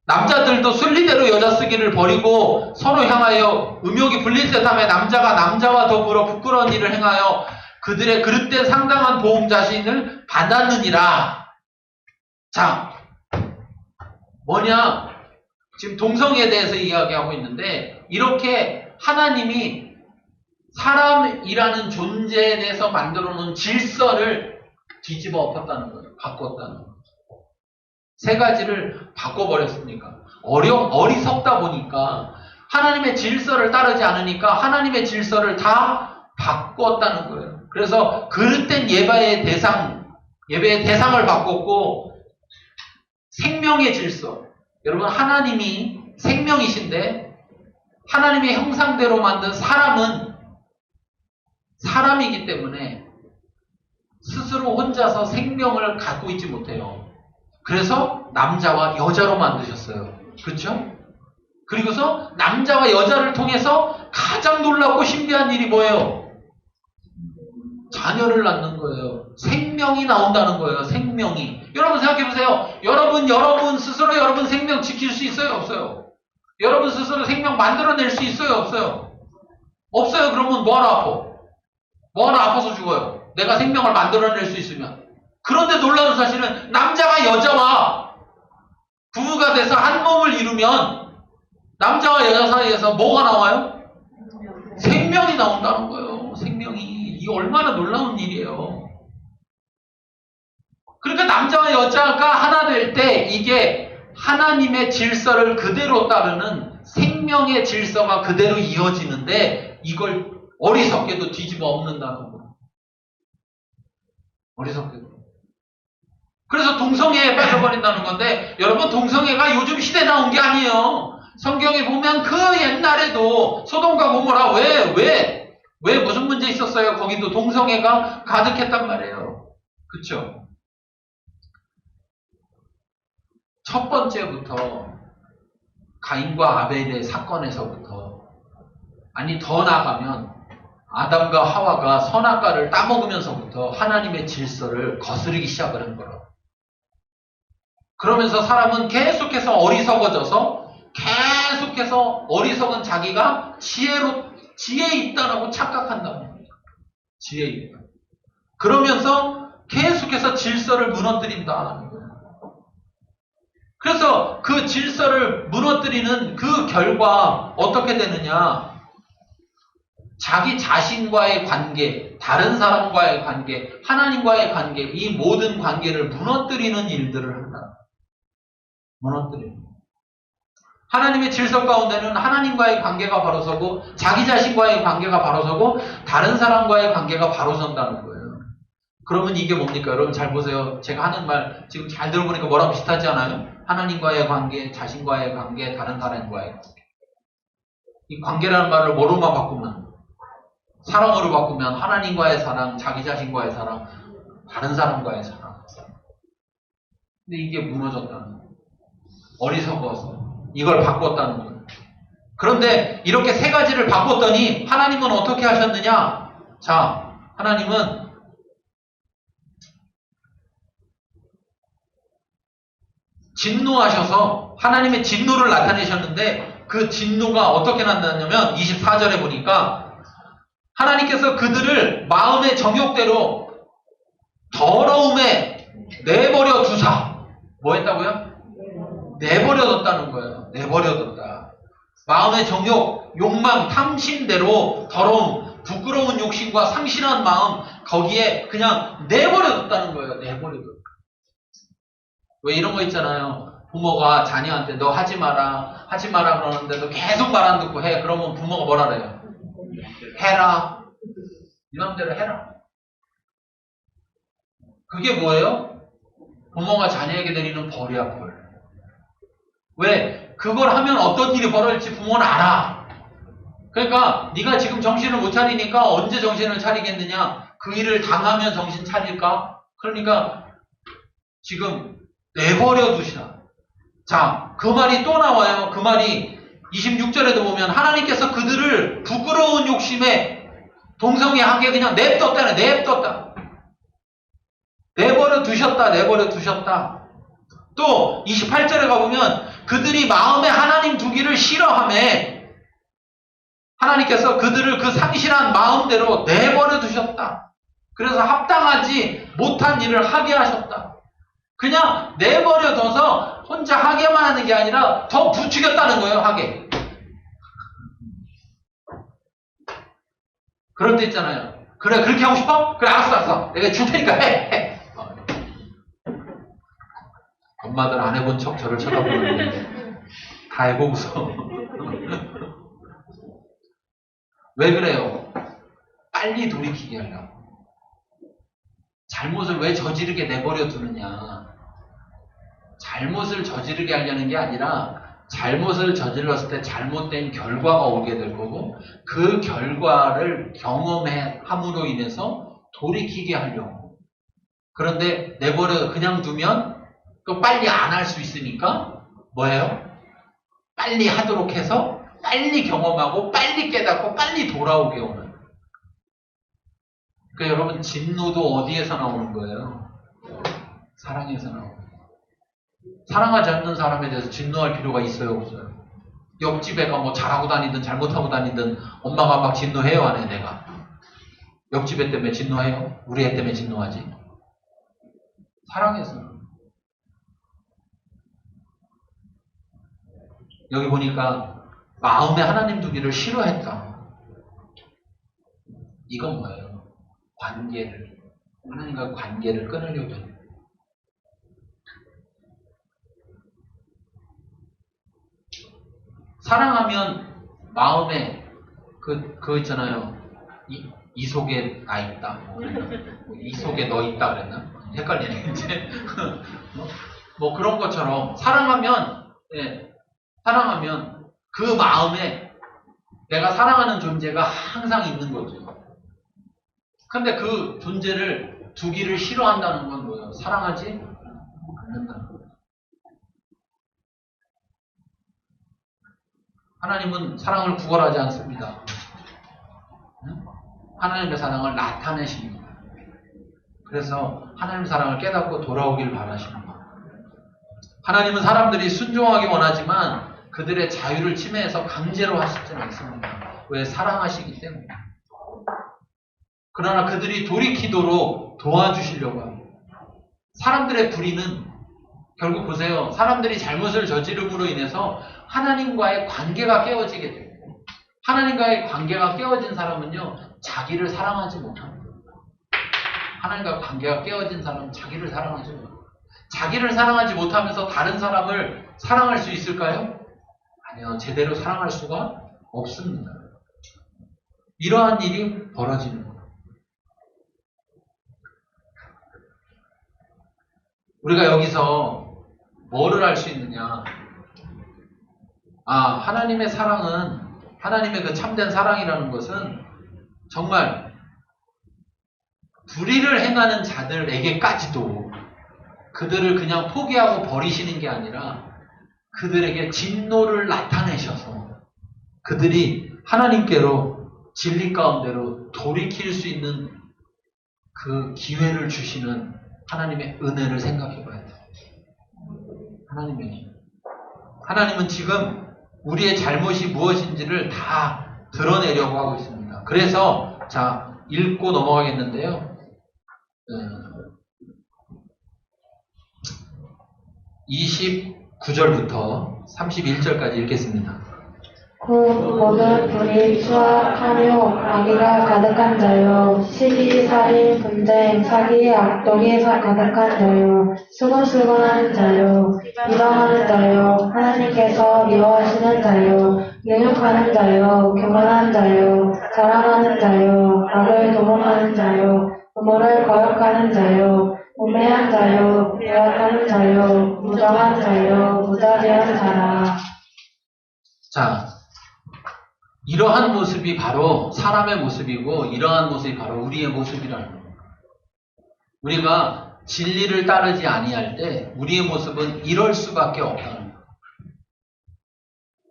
남자들도 순리대로 여자 쓰기를 버리고 서로 향하여 음욕이 불릴 듯하며 남자가 남자와 더불어 부끄러운 일을 행하여 그들의 그릇된 상당한 보험 자신을 받았느니라. 자, 뭐냐? 지금 동성애에 대해서 이야기하고 있는데 이렇게 하나님이 사람이라는 존재에 대해서 만들어 놓은 질서를 뒤집어 엎었다는 거예요. 바꿨다는 거예요. 세 가지를 바꿔버렸으니까. 어리석다 보니까 하나님의 질서를 따르지 않으니까 하나님의 질서를 다 바꿨다는 거예요. 그래서 그릇된 예배의 대상을 바꿨고 생명의 질서. 여러분 하나님이 생명이신데 하나님의 형상대로 만든 사람은 사람이기 때문에 스스로 혼자서 생명을 갖고 있지 못해요. 그래서 남자와 여자로 만드셨어요. 그렇죠? 그리고서 남자와 여자를 통해서 가장 놀랍고 신비한 일이 뭐예요? 자녀를 낳는 거예요. 생명이 나온다는 거예요. 생명이. 여러분 생각해보세요. 여러분 스스로 여러분 생명 지킬 수 있어요? 없어요? 여러분 스스로 생명 만들어낼 수 있어요? 없어요? 없어요. 그러면 뭐하러 아파? 뭐하러 아파서 죽어요? 내가 생명을 만들어낼 수 있으면. 그런데 놀라운 사실은 남자가 여자와 부부가 돼서 한 몸을 이루면 남자와 여자 사이에서 뭐가 나와요? 생명이 나온다는 거예요. 생명이. 이게 얼마나 놀라운 일이에요. 그러니까 남자와 여자가 하나 될 때 이게 하나님의 질서를 그대로 따르는 생명의 질서가 그대로 이어지는데 이걸 어리석게도 뒤집어 엎는다는 거예요. 어리석게도. 그래서 동성애에 빠져버린다는 건데 여러분 동성애가 요즘 시대 나온 게 아니에요. 성경에 보면 그 옛날에도 소돔과 고모라 왜 무슨 문제 있었어요? 거기도 동성애가 가득했단 말이에요. 그쵸? 첫 번째부터 가인과 아벨의 사건에서부터 아니 더 나아가면 아담과 하와가 선악과를 따먹으면서부터 하나님의 질서를 거스르기 시작을 한 거라고. 그러면서 사람은 계속해서 어리석어져서 계속해서 어리석은 자기가 지혜 있다라고 착각한다는 거예요. 지혜 있다. 그러면서 계속해서 질서를 무너뜨린다는 거예요. 그래서 그 질서를 무너뜨리는 그 결과 어떻게 되느냐? 자기 자신과의 관계, 다른 사람과의 관계, 하나님과의 관계, 이 모든 관계를 무너뜨리는 일들을 한다. 무너뜨리는. 하나님의 질서 가운데는 하나님과의 관계가 바로 서고 자기 자신과의 관계가 바로 서고 다른 사람과의 관계가 바로 선다는 거예요. 그러면 이게 뭡니까? 여러분 잘 보세요. 제가 하는 말 지금 잘 들어보니까 뭐랑 비슷하지 않아요? 하나님과의 관계, 자신과의 관계, 다른 사람과의 관계. 이 관계라는 말을 뭐로만 바꾸면? 사랑으로 바꾸면 하나님과의 사랑, 자기 자신과의 사랑, 다른 사람과의 사랑. 근데 이게 무너졌다는 거예요. 어리석어서 이걸 바꿨다는 거예요. 그런데 이렇게 세 가지를 바꿨더니 하나님은 어떻게 하셨느냐? 자, 하나님은 진노하셔서 하나님의 진노를 나타내셨는데 그 진노가 어떻게 나타났냐면 24절에 보니까 하나님께서 그들을 마음의 정욕대로 더러움에 내버려 두사. 뭐 했다고요? 내버려 뒀다는 거예요. 내버려 뒀다. 마음의 정욕, 욕망, 탐심대로 더러움, 부끄러운 욕심과 상실한 마음 거기에 그냥 내버려 뒀다는 거예요. 내버려 뒀다. 왜 이런 거 있잖아요. 부모가 자녀한테 너 하지 마라 그러는데도 계속 말 안 듣고 해. 그러면 부모가 뭐라 그래요? 해라. 네 맘대로 해라. 그게 뭐예요? 부모가 자녀에게 내리는 벌이야, 벌. 왜? 그걸 하면 어떤 일이 벌어질지 부모는 알아. 그러니까 네가 지금 정신을 못 차리니까 언제 정신을 차리겠느냐? 그 일을 당하면 정신 차릴까? 그러니까 지금 내버려 두시라. 자, 그 말이 또 나와요. 그 말이 26절에도 보면 하나님께서 그들을 부끄러운 욕심에 동성애하게 그냥 냅뒀다네. 냅뒀다. 내버려 두셨다. 내버려 두셨다. 또 28절에 가보면 그들이 마음에 하나님 두기를 싫어하며 하나님께서 그들을 그 상실한 마음대로 내버려 두셨다. 그래서 합당하지 못한 일을 하게 하셨다. 그냥 내버려 둬서 혼자 하게만 하는 게 아니라 더 부추겼다는 거예요. 하게. 그럴 때 있잖아요. 그래 그렇게 하고 싶어? 그래 알았어. 내가 줄 테니까 해. 엄마들 안 해본 척 저를 쳐다보는데 다 해고 웃어. 왜 그래요? 빨리 돌이키게 하려고. 잘못을 왜 저지르게 내버려 두느냐. 잘못을 저지르게 하려는 게 아니라 잘못을 저질렀을 때 잘못된 결과가 오게 될 거고 그 결과를 경험함으로 인해서 돌이키게 하려고. 그런데 내버려 그냥 두면 또 빨리 안 할 수 있으니까 뭐예요? 빨리 하도록 해서 빨리 경험하고 빨리 깨닫고 빨리 돌아오게 오는. 그러니까 여러분 진노도 어디에서 나오는 거예요? 사랑에서 나오는 거예요. 사랑하지 않는 사람에 대해서 진노할 필요가 있어요, 없어요? 옆집 애가 뭐 잘하고 다니든 잘못하고 다니든 엄마가 막 진노해요, 안 해, 내가? 옆집 애 때문에 진노해요? 우리 애 때문에 진노하지? 사랑해서. 여기 보니까 마음에 하나님 두기를 싫어했다. 이건 뭐예요? 관계를. 하나님과 관계를 끊으려고 해요. 사랑하면 마음에 그거 있잖아요. 이 속에 나 있다. 이 속에 너 있다 그랬나? 헷갈리네 이제. 뭐 그런 것처럼 사랑하면 그 마음에 내가 사랑하는 존재가 항상 있는 거죠. 근데 그 존재를 두기를 싫어한다는 건 뭐예요? 사랑하지 않는다는 거예요. 하나님은 사랑을 구걸하지 않습니다. 하나님의 사랑을 나타내십니다. 그래서 하나님의 사랑을 깨닫고 돌아오길 바라십니다. 하나님은 사람들이 순종하기 원하지만 그들의 자유를 침해해서 강제로 하시지는 않습니다. 왜? 사랑하시기 때문에. 그러나 그들이 돌이키도록 도와주시려고 합니다. 사람들의 불의는 결국 보세요. 사람들이 잘못을 저지름으로 인해서 하나님과의 관계가 깨어지게 돼요. 하나님과의 관계가 깨어진 사람은요, 자기를 사랑하지 못합니다. 하나님과 관계가 깨어진 사람은 자기를 사랑하지 못합니다. 자기를 사랑하지 못하면서 다른 사람을 사랑할 수 있을까요? 아니요. 제대로 사랑할 수가 없습니다. 이러한 일이 벌어지는 거예요. 우리가 여기서 뭐를 할 수 있느냐? 하나님의 사랑은, 하나님의 그 참된 사랑이라는 것은 정말 불의를 행하는 자들에게까지도 그들을 그냥 포기하고 버리시는 게 아니라 그들에게 진노를 나타내셔서 그들이 하나님께로 진리 가운데로 돌이킬 수 있는 그 기회를 주시는 하나님의 은혜를 생각해 봐야 돼요. 하나님은 지금 우리의 잘못이 무엇인지를 다 드러내려고 하고 있습니다. 그래서 자, 읽고 넘어가겠는데요. 29절부터 31절까지 읽겠습니다. 그 모든 불의, 수악, 탐욕, 악의가 가득한 자요, 시기, 살인, 분쟁, 사기, 악독이 가득한 자요, 수근수근하는 자요, 이방하는 자요, 하나님께서 미워하시는 자요, 능욕하는 자요, 교만한 자요, 자랑하는 자요, 악을 도모하는 자요, 부모를 거역하는 자요, 우매한 자요, 배역하는 자요, 무정한 자요, 무자비한 자라. 자, 이러한 모습이 바로 사람의 모습이고 이러한 모습이 바로 우리의 모습이라는 겁니다. 우리가 진리를 따르지 아니할 때 우리의 모습은 이럴 수밖에 없다는 거예요.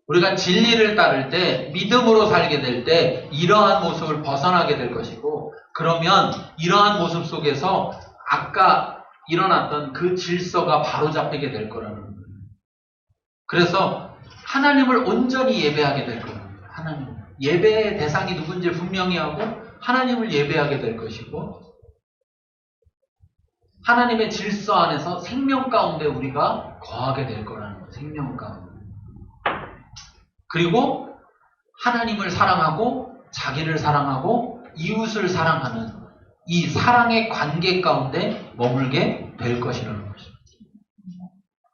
우리가 진리를 따를 때 믿음으로 살게 될 때 이러한 모습을 벗어나게 될 것이고, 그러면 이러한 모습 속에서 아까 일어났던 그 질서가 바로잡히게 될 거라는 거예요. 그래서 하나님을 온전히 예배하게 될 겁니다. 하나님. 예배의 대상이 누군지 분명히 하고 하나님을 예배하게 될 것이고, 하나님의 질서 안에서 생명 가운데 우리가 거하게 될 거라는 거예요. 생명 가운데. 그리고 하나님을 사랑하고 자기를 사랑하고 이웃을 사랑하는 이 사랑의 관계 가운데 머물게 될 것이라는 것입니다.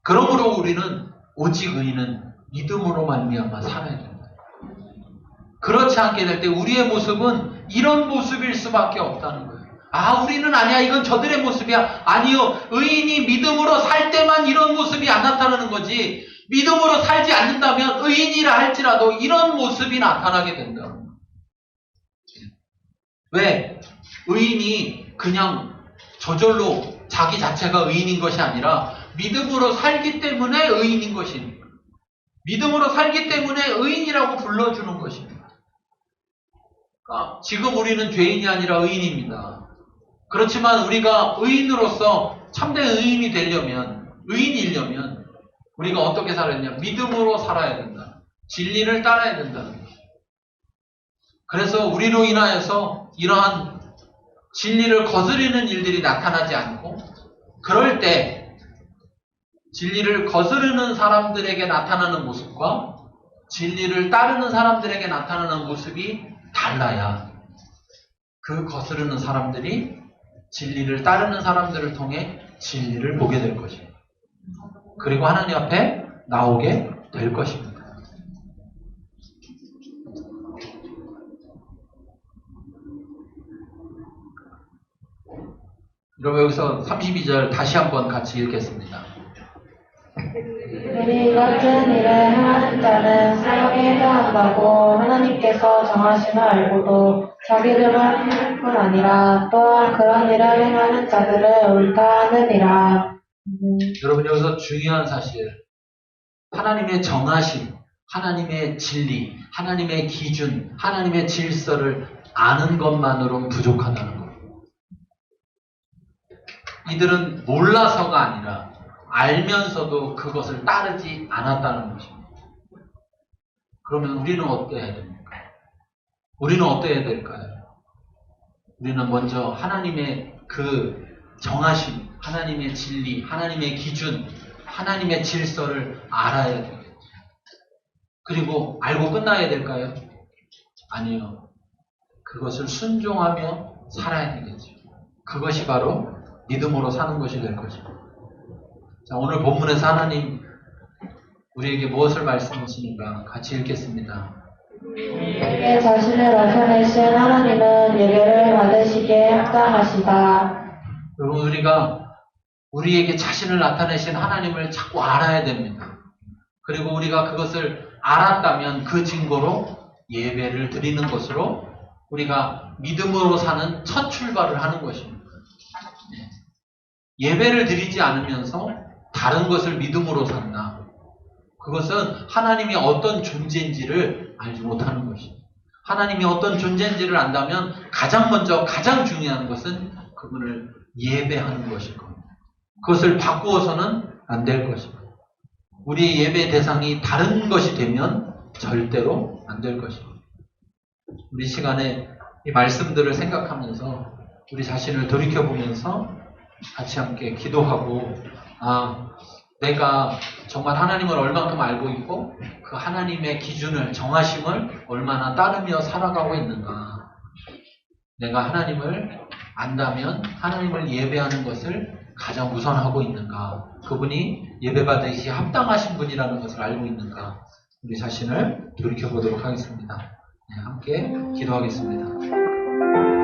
그러므로 우리는 오직 의인은 믿음으로 말미암아 살아야 된다. 그렇지 않게 될 때 우리의 모습은 이런 모습일 수밖에 없다는 거예요. 아, 우리는 아니야. 이건 저들의 모습이야. 아니요. 의인이 믿음으로 살 때만 이런 모습이 안 나타나는 거지. 믿음으로 살지 않는다면 의인이라 할지라도 이런 모습이 나타나게 된다. 왜? 의인이 그냥 저절로 자기 자체가 의인인 것이 아니라 믿음으로 살기 때문에 의인인 것입니다. 믿음으로 살기 때문에 의인이라고 불러주는 것입니다. 그러니까 지금 우리는 죄인이 아니라 의인입니다. 그렇지만 우리가 의인으로서 참된 의인이 되려면, 의인이려면 우리가 어떻게 살아야 되냐? 믿음으로 살아야 된다. 진리를 따라야 된다는 거예요. 그래서 우리로 인하여서 이러한 진리를 거스르는 일들이 나타나지 않고, 그럴 때 진리를 거스르는 사람들에게 나타나는 모습과 진리를 따르는 사람들에게 나타나는 모습이 달라야 그 거스르는 사람들이 진리를 따르는 사람들을 통해 진리를 보게 될 것입니다. 그리고 하나님 앞에 나오게 될 것입니다. 여러분, 여기서 32절 다시 한번 같이 읽겠습니다. 우리 같은 일을 행하는 자는 사형에 해당한다고 하나님께서 정하심을 알고도 자기들만 행할 뿐 아니라 또한 그런 일을 행하는 자들을 옳다 하느니라. 여러분, 여기서 중요한 사실, 하나님의 정하심, 하나님의 진리, 하나님의 기준, 하나님의 질서를 아는 것만으로는 부족하다는 거예요. 이들은 몰라서가 아니라 알면서도 그것을 따르지 않았다는 것입니다. 그러면 우리는 어때야 됩니까? 우리는 어때야 될까요? 우리는 먼저 하나님의 그 정하심, 하나님의 진리, 하나님의 기준, 하나님의 질서를 알아야 되겠죠. 그리고 알고 끝나야 될까요? 아니요. 그것을 순종하며 살아야 되겠죠. 그것이 바로 믿음으로 사는 것이 될 것입니다. 자, 오늘 본문에서 하나님 우리에게 무엇을 말씀하시는가 같이 읽겠습니다. 내게 자신을 나타내신 하나님은 예배를 받으시기에 합당하시다. 여러분, 우리가 우리에게 자신을 나타내신 하나님을 자꾸 알아야 됩니다. 그리고 우리가 그것을 알았다면 그 증거로 예배를 드리는 것으로 우리가 믿음으로 사는 첫 출발을 하는 것입니다. 예배를 드리지 않으면서 다른 것을 믿음으로 산다. 그것은 하나님이 어떤 존재인지를 알지 못하는 것입니다. 하나님이 어떤 존재인지를 안다면 가장 먼저 가장 중요한 것은 그분을 예배하는 것일 겁니다. 그것을 바꾸어서는 안 될 것입니다. 우리 예배 대상이 다른 것이 되면 절대로 안 될 것입니다. 우리 시간에 이 말씀들을 생각하면서 우리 자신을 돌이켜보면서 같이 함께 기도하고, 내가 정말 하나님을 얼만큼 알고 있고 그 하나님의 기준을, 정하심을 얼마나 따르며 살아가고 있는가. 내가 하나님을 안다면 하나님을 예배하는 것을 가장 우선하고 있는가. 그분이 예배받으시 합당하신 분이라는 것을 알고 있는가. 우리 자신을 돌이켜보도록 하겠습니다. 네, 함께 기도하겠습니다.